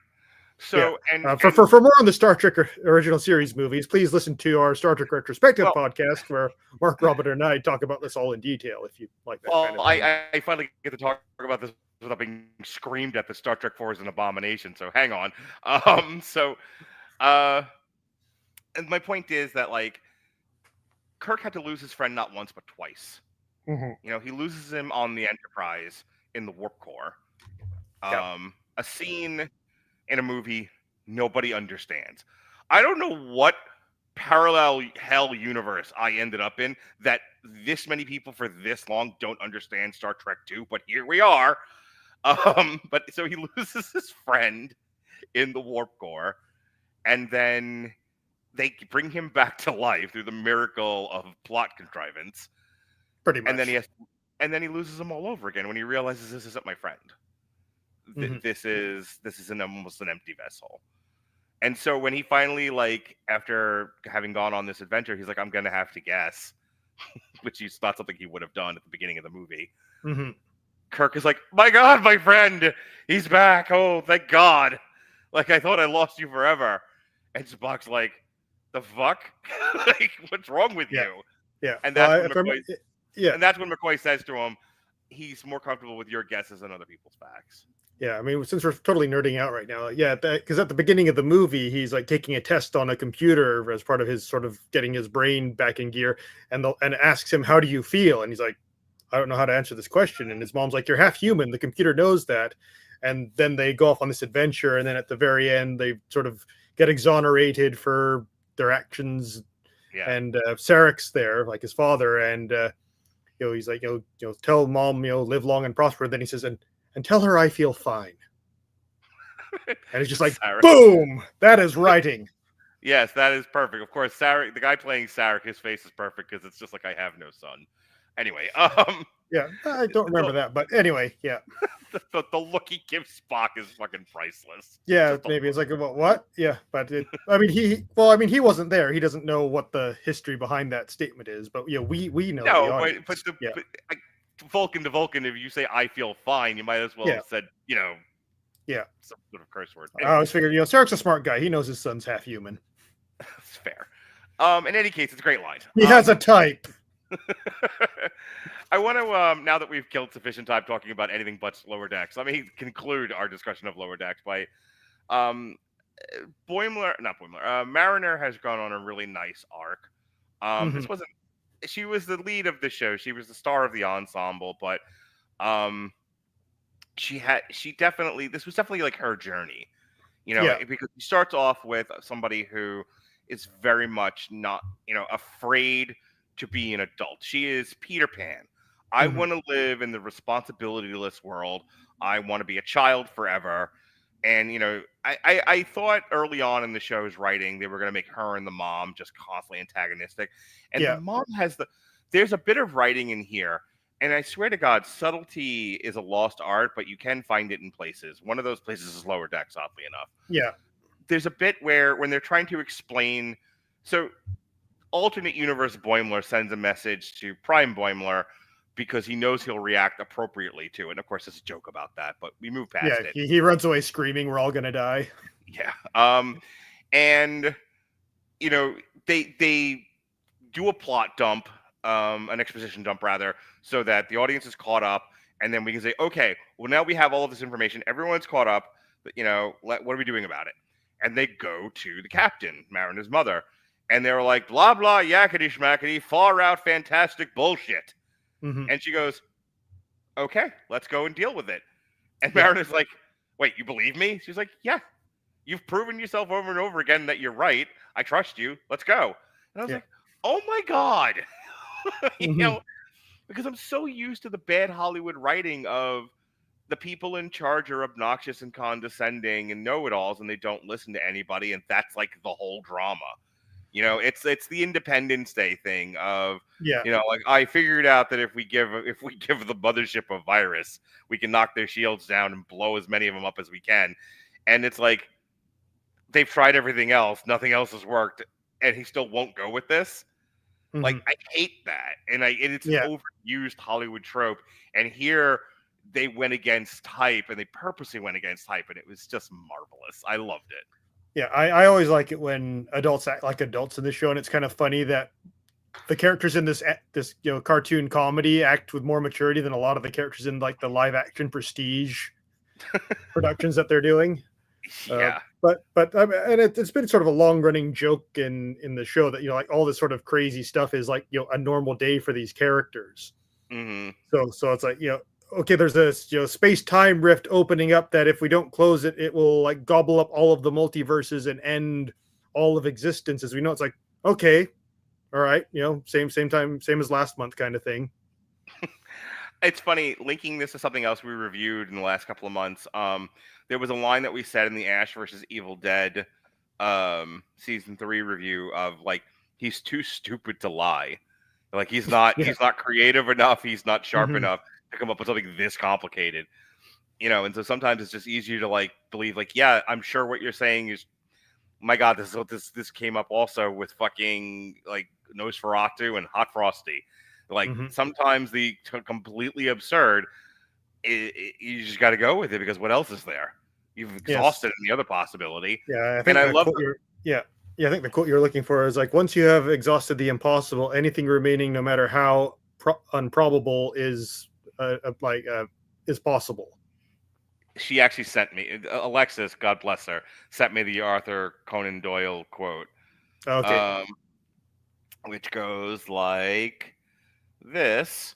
So, for more on the Star Trek original series movies, please listen to our Star Trek retrospective podcast where Mark, Robert, and I talk about this all in detail. If you like that kind of thing. I finally get to talk about this without being screamed at. The Star Trek 4 is an abomination. So hang on. And my point is that like Kirk had to lose his friend not once but twice. He loses him on the Enterprise in the Warp Core. A scene in a movie nobody understands. I don't know what parallel hell universe I ended up in that this many people for this long don't understand Star Trek 2, but here we are. But so he loses his friend, in the warp core, and then they bring him back to life through the miracle of plot contrivance. Pretty much. And then he loses them all over again when he realizes this isn't my friend. This is almost an empty vessel. And so when he finally, like, after having gone on this adventure, he's like, I'm gonna have to guess, which is not something he would have done at the beginning of the movie. Kirk is like, my God, my friend, he's back. Oh, thank God. Like, I thought I lost you forever. And Spock's like, the fuck? Like, what's wrong with you? Yeah. And that's and that's when McCoy says to him, he's more comfortable with your guesses than other people's facts. Yeah, I mean, since we're totally nerding out right now, because at the beginning of the movie, he's like taking a test on a computer as part of his sort of getting his brain back in gear, and asks him, "How do you feel?" And he's like, "I don't know how to answer this question." And his mom's like, "You're half human. The computer knows that." And then they go off on this adventure, and then at the very end, they sort of get exonerated for their actions. Yeah. And Sarek's there, like his father, and he's like, tell mom, live long and prosper. Then he says, and tell her I feel fine. And it's just like, Sarek. Boom! That is writing. Yes, that is perfect. Of course, Sarek, the guy playing Sarek, his face is perfect because it's just like, I have no son. Anyway, yeah, I don't remember that, but anyway, yeah. the look he gives Spock is fucking priceless. Yeah, maybe it's like, what? Yeah, but he wasn't there. He doesn't know what the history behind that statement is, but we know. No, but Vulcan to Vulcan, if you say I feel fine, you might as well have said, some sort of curse word. Anyway. I always figured, Sarek's a smart guy. He knows his son's half human. That's fair. In any case, it's a great line. He has a type. I want to, now that we've killed sufficient time talking about anything but Lower Decks, let me conclude our discussion of Lower Decks by Mariner has gone on a really nice arc. She was the lead of the show. She was the star of the ensemble, but this was definitely like her journey, because she starts off with somebody who is very much not, afraid to be an adult. She is Peter Pan. I want to live in the responsibility-less world. I want to be a child forever. And, I thought early on in the show's writing, they were going to make her and the mom just constantly antagonistic. And the mom there's a bit of writing in here. And I swear to God, subtlety is a lost art, but you can find it in places. One of those places is Lower Decks, oddly enough. Yeah. There's a bit where when they're trying to explain, so alternate universe Boimler sends a message to Prime Boimler because he knows he'll react appropriately to it. And of course, there's a joke about that, but we move past it. He runs away screaming, "We're all gonna die." Yeah. And they do a plot dump, an exposition dump rather, so that the audience is caught up, and then we can say, okay, well, now we have all of this information, everyone's caught up, but what are we doing about it? And they go to the captain, Mariner's mother, and they're like, blah blah yakety schmackety, far out fantastic bullshit. And she goes, okay, let's go and deal with it. And Mariner's like, wait, you believe me? She's like, yeah, you've proven yourself over and over again that you're right. I trust you. Let's go. And I was like, oh my God. Because I'm so used to the bad Hollywood writing of the people in charge are obnoxious and condescending and know-it-alls, and they don't listen to anybody, and that's like the whole drama. It's the Independence Day thing of, like, I figured out that if we give the mothership a virus, we can knock their shields down and blow as many of them up as we can. And it's like, they've tried everything else. Nothing else has worked. And he still won't go with this. Like, I hate that. And it's an overused Hollywood trope. And here they went against hype, and they purposely went against hype. And it was just marvelous. I loved it. Yeah, I always like it when adults act like adults in the show, and it's kind of funny that the characters in this cartoon comedy act with more maturity than a lot of the characters in like the live action prestige productions that they're doing. Yeah, but and it's been sort of a long running joke in the show that like all this sort of crazy stuff is like a normal day for these characters. So it's like okay, there's this space-time rift opening up that if we don't close it, it will like gobble up all of the multiverses and end all of existence as we know. It's like, okay, all right, same time, same as last month kind of thing. It's funny linking this to something else we reviewed in the last couple of months. There was a line that we said in the Ash versus Evil Dead season 3 review of like he's too stupid to lie. Like he's not creative enough, he's not sharp enough to come up with something this complicated. And so sometimes it's just easier to like believe like, yeah, I'm sure what you're saying is, my God, this came up also with fucking like Nosferatu and Hot Frosty. Like sometimes the completely absurd, you just got to go with it because what else is there? You've exhausted the other possibility. Yeah, I think I think the quote you're looking for is like, once you have exhausted the impossible, anything remaining, no matter how improbable, is possible. She actually sent me, Alexis, God bless her, sent me the Arthur Conan Doyle quote. Okay. Which goes like this.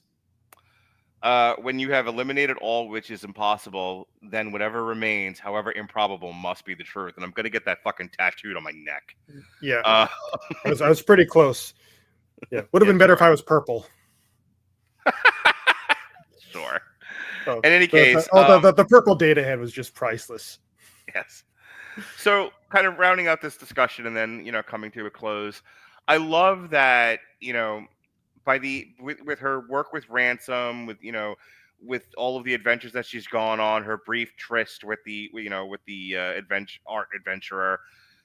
When you have eliminated all which is impossible, then whatever remains, however improbable, must be the truth. And I'm going to get that fucking tattooed on my neck. Yeah. I was pretty close. Yeah. Would have been better if I was purple. Sure. In any case, the purple data head was just priceless. Yes. So, kind of rounding out this discussion and then coming to a close, I love that with her work with Ransom, with all of the adventures that she's gone on, her brief tryst with the art adventurer,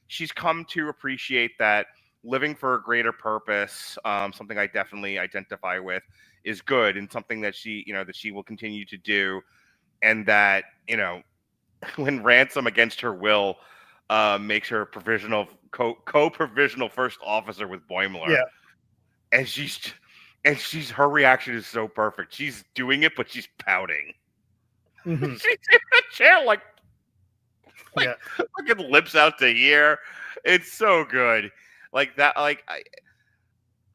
she's come to appreciate that living for a greater purpose, something I definitely identify with, is good and something that she will continue to do. And that, when Ransom against her will makes her provisional co-provisional first officer with Boimler. Yeah. And she's her reaction is so perfect. She's doing it, but she's pouting. She's in the chair like fucking lips out to here. It's so good. Like that, like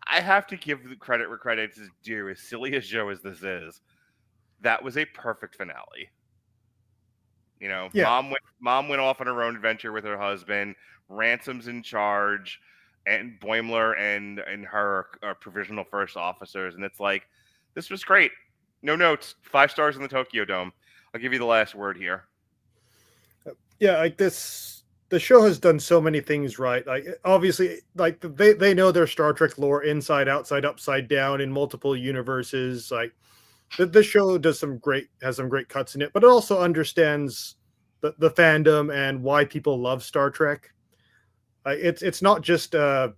I have to give the credit where credit is due. As silly as Joe as this is, that was a perfect finale. Mom went off on her own adventure with her husband. Ransom's in charge, and Boimler and her are provisional first officers. And it's like, this was great. No notes. 5 stars in the Tokyo Dome. I'll give you the last word here. Yeah, like this. The show has done so many things right. Like obviously, like they know their Star Trek lore inside, outside, upside down in multiple universes. Like this show has some great cuts in it, but it also understands the fandom and why people love Star Trek. It's not just a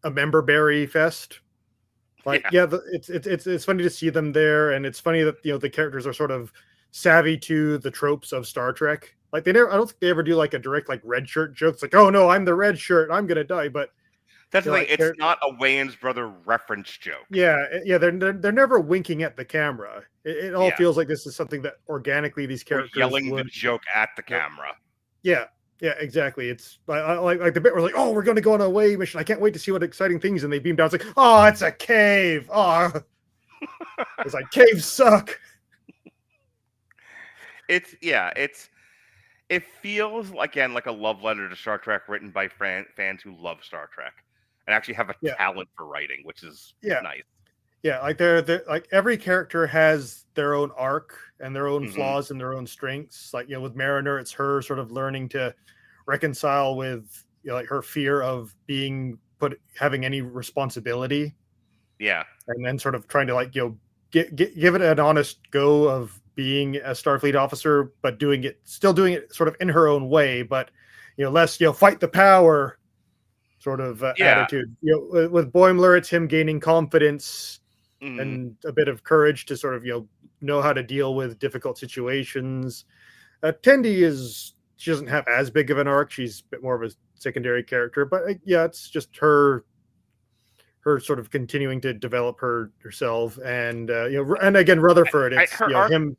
member berry fest. Like it's funny to see them there, and it's funny that the characters are sort of savvy to the tropes of Star Trek. Like I don't think they ever do like a direct like red shirt joke. It's like, oh no, I'm the red shirt, I'm gonna die. But that's the thing. It's not a Wayans brother reference joke. Yeah. They're never winking at the camera. It all feels like this is something that organically these characters yelling the joke at the camera. Yeah, exactly. It's like the bit where like, oh, we're going to go on a away mission. I can't wait to see what exciting things. And they beam down. It's like, oh, it's a cave. Oh, it's like caves suck. It feels again like a love letter to Star Trek written by fans who love Star Trek and actually have a talent for writing, which is nice. Yeah, like they're like every character has their own arc and their own flaws and their own strengths. Like with Mariner, it's her sort of learning to reconcile with like her fear of having any responsibility. Yeah, and then sort of trying to like give it an honest go of being a Starfleet officer, but still doing it sort of in her own way, but less fight the power sort of attitude. With Boimler, it's him gaining confidence and a bit of courage to sort of know how to deal with difficult situations. Tendi she doesn't have as big of an arc. She's a bit more of a secondary character, but it's just her sort of continuing to develop herself, and and again Rutherford. It's him.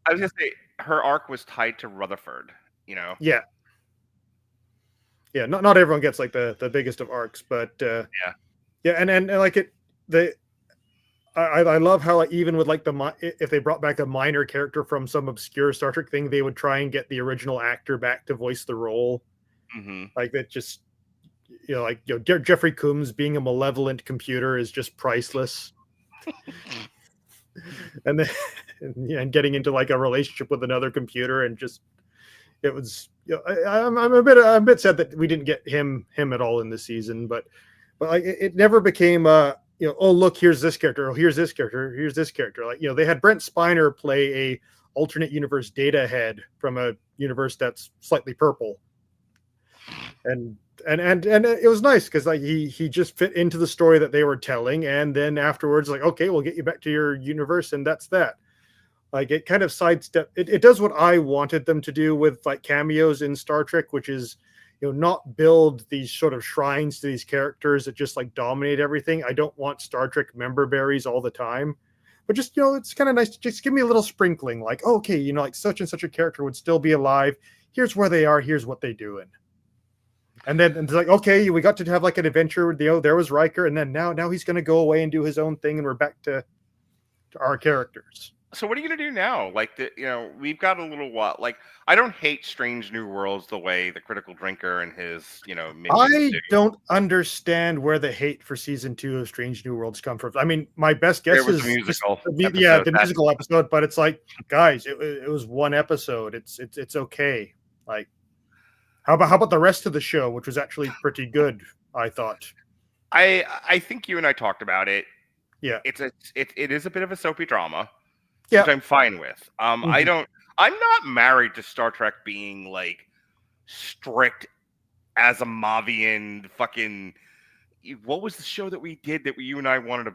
I was gonna say her arc was tied to Rutherford. Yeah. Not everyone gets like the biggest of arcs, but and like I love how like, even with like if they brought back a minor character from some obscure Star Trek thing, they would try and get the original actor back to voice the role. Like that just Jeffrey Combs being a malevolent computer is just priceless. and then and getting into like a relationship with another computer, and just it was. I'm a bit sad that we didn't get him at all in this season, but like it never became oh look, here's this character, oh here's this character, here's this character. Like they had Brent Spiner play a alternate universe Data head from a universe that's slightly purple, and it was nice because like he just fit into the story that they were telling, and then afterwards like, okay, we'll get you back to your universe, and that's that. Like it kind of sidestep. It does what I wanted them to do with like cameos in Star Trek, which is not build these sort of shrines to these characters that just like dominate everything. I don't want Star Trek member berries all the time, but just it's kind of nice to just give me a little sprinkling, like, okay, like such and such a character would still be alive. Here's where they are. Here's what they're doing. And then it's like, okay, we got to have like an adventure. There was Riker, and then now he's going to go away and do his own thing, and we're back to our characters. So what are you gonna do now? Like we've got a little while. Like I don't hate Strange New Worlds the way the Critical Drinker and his I don't understand where the hate for season 2 of Strange New Worlds come from. I mean, my best guess is the musical. The musical episode. But it's like, guys, it was one episode. It's okay. Like, how about the rest of the show, which was actually pretty good, I thought. I think you and I talked about it. Yeah, it is a bit of a soapy drama. Yeah. Which I'm fine with. I'm not married to Star Trek being like strict Asimovian fucking. What was the show that we did that you and I wanted to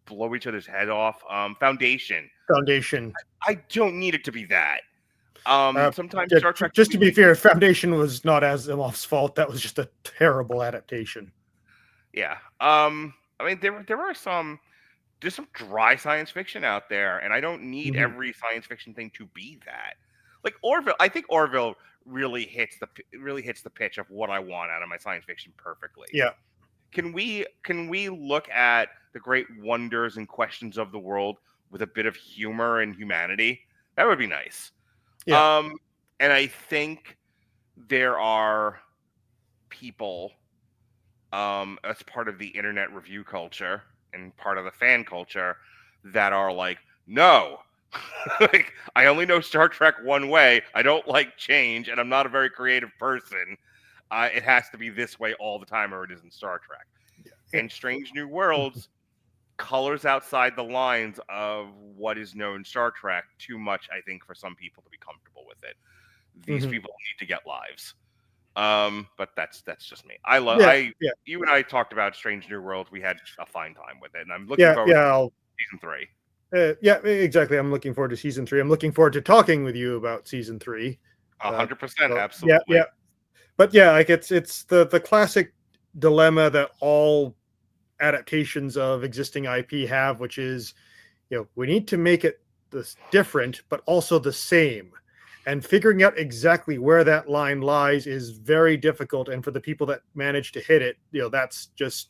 blow each other's head off? Foundation. I don't need it to be that. Sometimes Star Trek. Just to be fair, Foundation was not Asimov's fault. That was just a terrible adaptation. Yeah. I mean, there are some. There's some dry science fiction out there, and I don't need every science fiction thing to be that. Like Orville, I think Orville really hits the pitch of what I want out of my science fiction perfectly. Yeah. Can we look at the great wonders and questions of the world with a bit of humor and humanity? That would be nice. Yeah. And I think there are people as part of the internet review culture and part of the fan culture that are like, no, like I only know Star Trek one way. I don't like change, and I'm not a very creative person. It has to be this way all the time, or it isn't Star Trek. Yeah. And Strange New Worlds colors outside the lines of what is known Star Trek too much, I think, for some people to be comfortable with it. These people need to get lives. But that's just me. You and I talked about Strange New Worlds. We had a fine time with it, and I'm looking forward to season 3. Yeah, exactly. I'm looking forward to season 3. I'm looking forward to talking with you about season 3. 100%, absolutely. Yeah. But yeah, like it's the classic dilemma that all adaptations of existing IP have, which is, we need to make it different, but also the same. And figuring out exactly where that line lies is very difficult. And for the people that manage to hit it, that's just,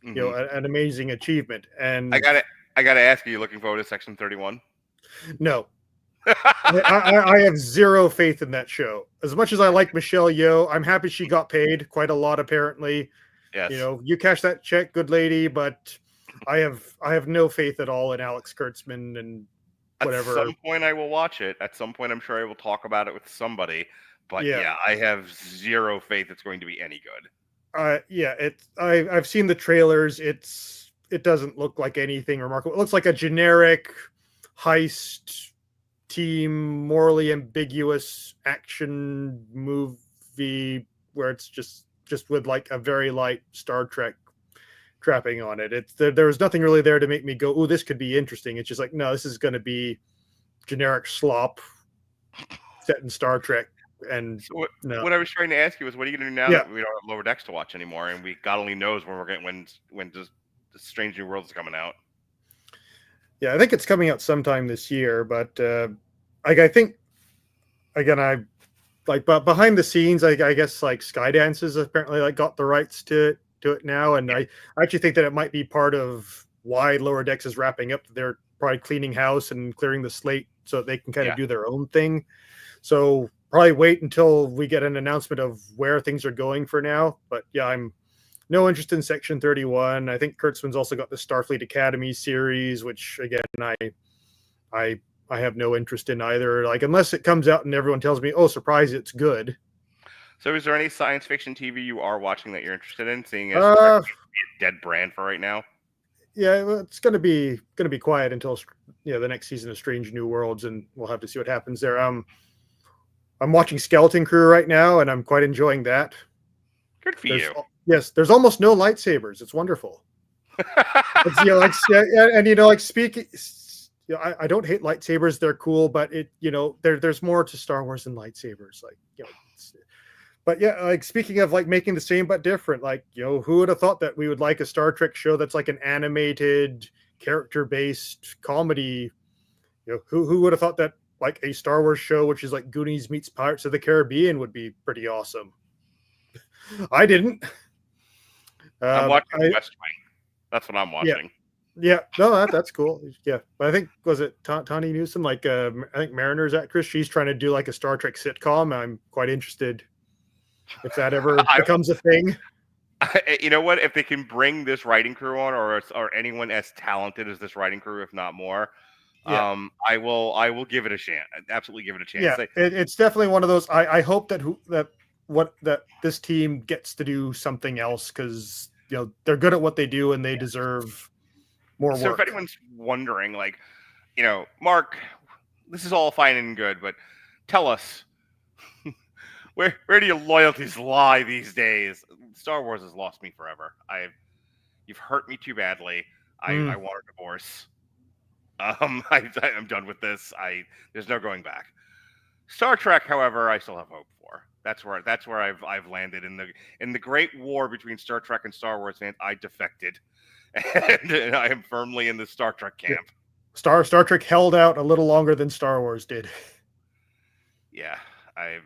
an amazing achievement. And I gotta ask you, looking forward to Section 31? No. I have zero faith in that show. As much as I like Michelle Yeoh, I'm happy she got paid quite a lot, apparently. Yes. You cash that check, good lady, but I have no faith at all in Alex Kurtzman and whatever. At some point I will watch it. At some point I'm sure I will talk about it with somebody. But yeah I have zero faith it's going to be any good. I've seen the trailers. It doesn't look like anything remarkable. It looks like a generic heist team, morally ambiguous action movie where it's just with like a very light Star Trek trapping on it. There was nothing really there to make me go, "Ooh, this could be interesting." It's just like, no, this is going to be generic slop set in Star Trek. And so what I was trying to ask you was, what are you going to do now that we don't have Lower Decks to watch anymore, and we God only knows when we're getting when the Strange New Worlds is coming out? Yeah, I think it's coming out sometime this year, but I think again, but behind the scenes, I guess like Skydance has apparently like got the rights to it now, and I actually think that it might be part of why Lower Decks is wrapping up. They're probably cleaning house and clearing the slate so that they can kind of do their own thing. So probably wait until we get an announcement of where things are going for now. But yeah, I'm no interest in Section 31. I think Kurtzman's also got the Starfleet Academy series, which again, I have no interest in either. Like, unless it comes out and everyone tells me, "Oh, surprise, it's good." So, is there any science fiction TV you are watching that you're interested in? Seeing as Trek Uh, seems to be a dead brand for right now. yeah, well, it's gonna be quiet until the next season of Strange New Worlds, and we'll have to see what happens there. I'm watching Skeleton Crew right now, and I'm quite enjoying that. Good for There's, you. yes, there's almost no lightsabers. It's wonderful. It's, like, and like speaking, I don't hate lightsabers. They're cool, but there's more to Star Wars than lightsabers. Like, but yeah, like speaking of like making the same but different, like, who would have thought that we would like a Star Trek show that's like an animated, character-based comedy? Who would have thought that like a Star Wars show, which is like Goonies meets Pirates of the Caribbean, would be pretty awesome? I didn't. I'm watching West Wing. That's what I'm watching. Yeah, no, that's cool. Yeah, but I think, was it Tawny Newsome? Like, I think Mariner's actress. She's trying to do like a Star Trek sitcom. I'm quite interested if that ever becomes a thing. You know what? If they can bring this writing crew on, or anyone as talented as this writing crew, if not more, I will give it a chance. Absolutely give it a chance. Yeah, it's definitely one of those. I hope that this team gets to do something else, because they're good at what they do and they deserve more work. So if anyone's wondering, like, Mark, this is all fine and good, but tell us, where do your loyalties lie these days? Star Wars has lost me forever. You've hurt me too badly. I want a divorce. I'm done with this. There's no going back. Star Trek, however, I still have hope for. That's where I've landed in the great war between Star Trek and Star Wars fans. I defected, and I am firmly in the Star Trek camp. Star Trek held out a little longer than Star Wars did. Yeah, I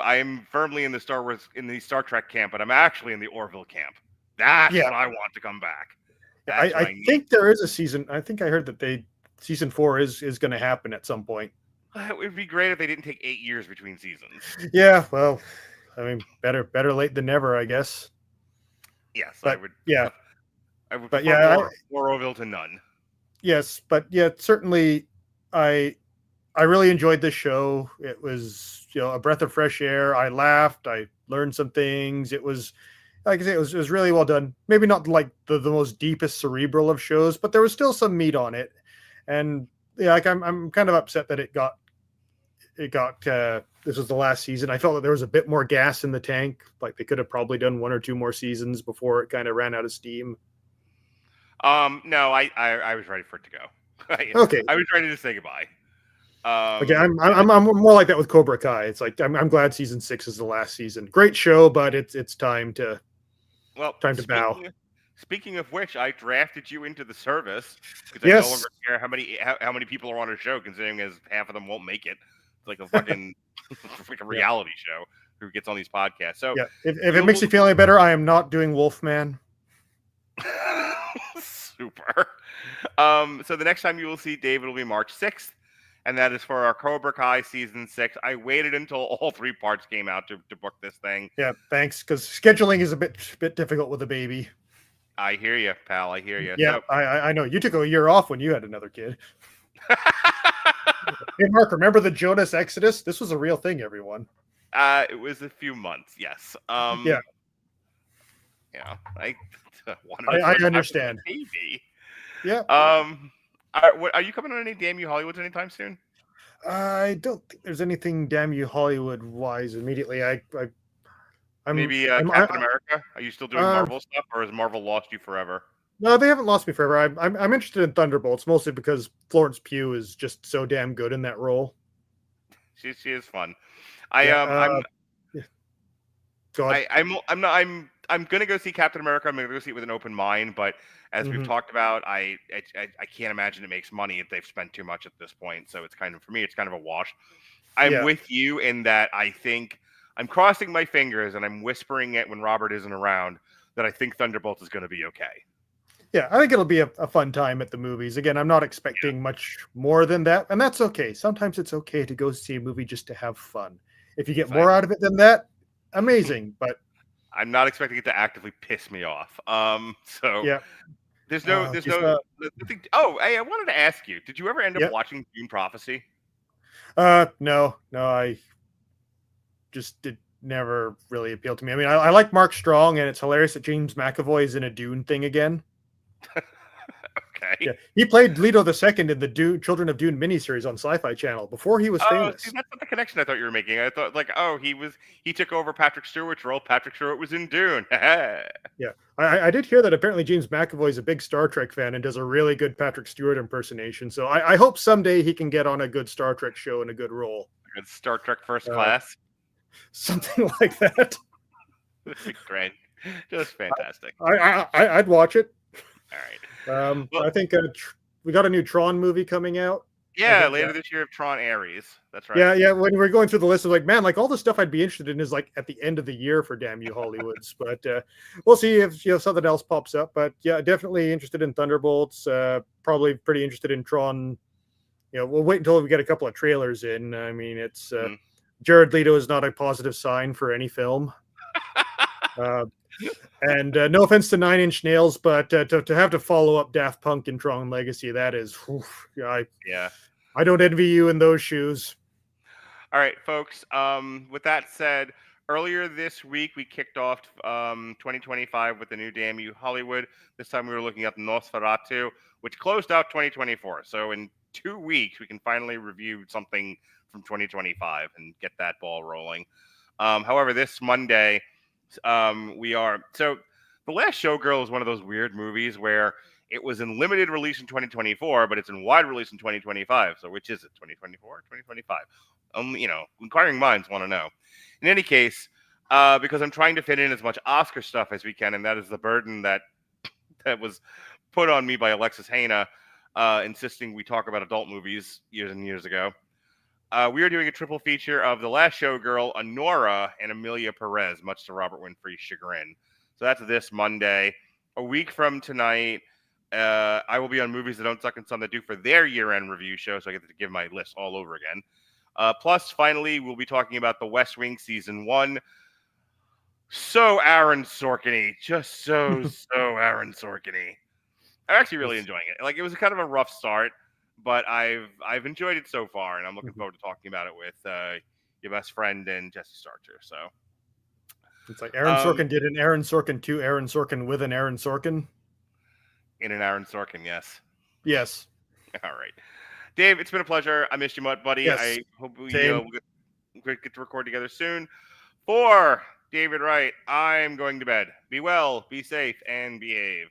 am firmly in the Star Trek camp, but I'm actually in the Orville camp. That's what I want to come back. I think there is a season. I think I heard that season 4 is going to happen at some point. It would be great if they didn't take 8 years between seasons. Yeah, well, I mean, better late than never, I guess. Yes, but, I would. Yeah, I would. But prefer more Orville to none. Yes, but yeah, certainly, I really enjoyed this show. It was a breath of fresh air. I laughed. I learned some things. It was, like I say, it was really well done. Maybe not like the most deepest cerebral of shows, but there was still some meat on it. And yeah, like I'm kind of upset that it got this was the last season. I felt that there was a bit more gas in the tank. Like they could have probably done 1 or 2 more seasons before it kind of ran out of steam. No, I was ready for it to go. Okay, I was ready to say goodbye. Okay, I'm more like that with Cobra Kai. It's like I'm glad season 6 is the last season. Great show, but it's time to bow. Speaking of which, I drafted you into the service because I no longer care how many people are on a show, considering as half of them won't make it. It's like a fucking like a reality show who gets on these podcasts. So yeah, if it makes you feel any better, I am not doing Wolfman. Super. So the next time you will see David will be March 6th, and that is for our Cobra Kai season 6. I waited until all 3 parts came out to book this thing. Yeah, thanks, because scheduling is a bit difficult with a baby. I hear you, pal. I hear you. Yeah, so, I know. You took a year off when you had another kid. Hey, Mark, remember the Jonas Exodus? This was a real thing, everyone. It was a few months, yes. Yeah. Yeah, I understand. Baby. Yeah. Are you coming on any Damn You Hollywoods anytime soon? I don't think there's anything Damn You Hollywood wise immediately. Maybe Captain America. Are you still doing Marvel stuff, or has Marvel lost you forever? No, they haven't lost me forever. I'm interested in Thunderbolts mostly because Florence Pugh is just so damn good in that role. She is fun. God. I'm gonna go see Captain America. I'm gonna go see it with an open mind, but as we've talked about, I can't imagine it makes money if they've spent too much at this point. So it's kind of, for me, it's kind of a wash. I'm with you in that I think I'm crossing my fingers and I'm whispering it when Robert isn't around that I think Thunderbolts is going to be okay. Yeah, I think it'll be a fun time at the movies. Again, I'm not expecting much more than that, and that's okay. Sometimes it's okay to go see a movie just to have fun. If you get more out of it than that, amazing. But I'm not expecting it to actively piss me off. So yeah, There's no. Oh, hey, I wanted to ask you. Did you ever end up watching Dune Prophecy? No, I just did never really appealed to me. I mean, I like Mark Strong, and it's hilarious that James McAvoy is in a Dune thing again. Okay. Yeah, he played Leto II in the Children of Dune miniseries on Sci-Fi Channel before he was famous. See, that's not the connection I thought you were making. I thought he took over Patrick Stewart's role. Patrick Stewart was in Dune. Yeah, I did hear that apparently James McAvoy is a big Star Trek fan and does a really good Patrick Stewart impersonation. So I hope someday he can get on a good Star Trek show in a good role. Good Star Trek First Class. Something like that. Great. Just fantastic. I'd watch it. All right. Well, I think we got a new Tron movie coming out. Yeah, later this year of Tron Ares. That's right. Yeah. When we're going through the list, of like, man, like all the stuff I'd be interested in is like at the end of the year for Damn You Hollywoods. But we'll see if something else pops up. But yeah, definitely interested in Thunderbolts. Probably pretty interested in Tron. We'll wait until we get a couple of trailers in. I mean, it's Jared Leto is not a positive sign for any film. And no offense to Nine Inch Nails, but to have to follow up Daft Punk in Tron Legacy, that is, I don't envy you in those shoes. All right, folks. With that said, earlier this week we kicked off 2025 with the new Damn You Hollywood. This time we were looking at Nosferatu, which closed out 2024. So in 2 weeks we can finally review something from 2025 and get that ball rolling. However, this Monday. The Last Showgirl is one of those weird movies where it was in limited release in 2024, but it's in wide release in 2025. So which is it, 2024 or 2025? Inquiring minds want to know. In any case, because I'm trying to fit in as much Oscar stuff as we can, and that is the burden that was put on me by Alexis Haina, insisting we talk about adult movies years and years ago. We are doing a triple feature of The Last Showgirl, Honora, and Emilia Perez, much to Robert Winfrey's chagrin. So that's this Monday. A week from tonight, I will be on Movies That Don't Suck and Some That Do for their year-end review show, so I get to give my list all over again. Plus, finally, we'll be talking about The West Wing Season 1. So Aaron Sorkin-y. Just so Aaron Sorkin-y. I'm actually really enjoying it. Like, it was kind of a rough start, but I've enjoyed it so far, and I'm looking forward to talking about it with your best friend and Jesse Starcher. So it's like Aaron Sorkin did an Aaron Sorkin 2 Aaron Sorkin with an Aaron Sorkin. In an Aaron Sorkin, yes. Yes. All right. Dave, it's been a pleasure. I missed you much, buddy. Yes. I hope we'll get to record together soon. For David Wright, I'm going to bed. Be well, be safe, and behave.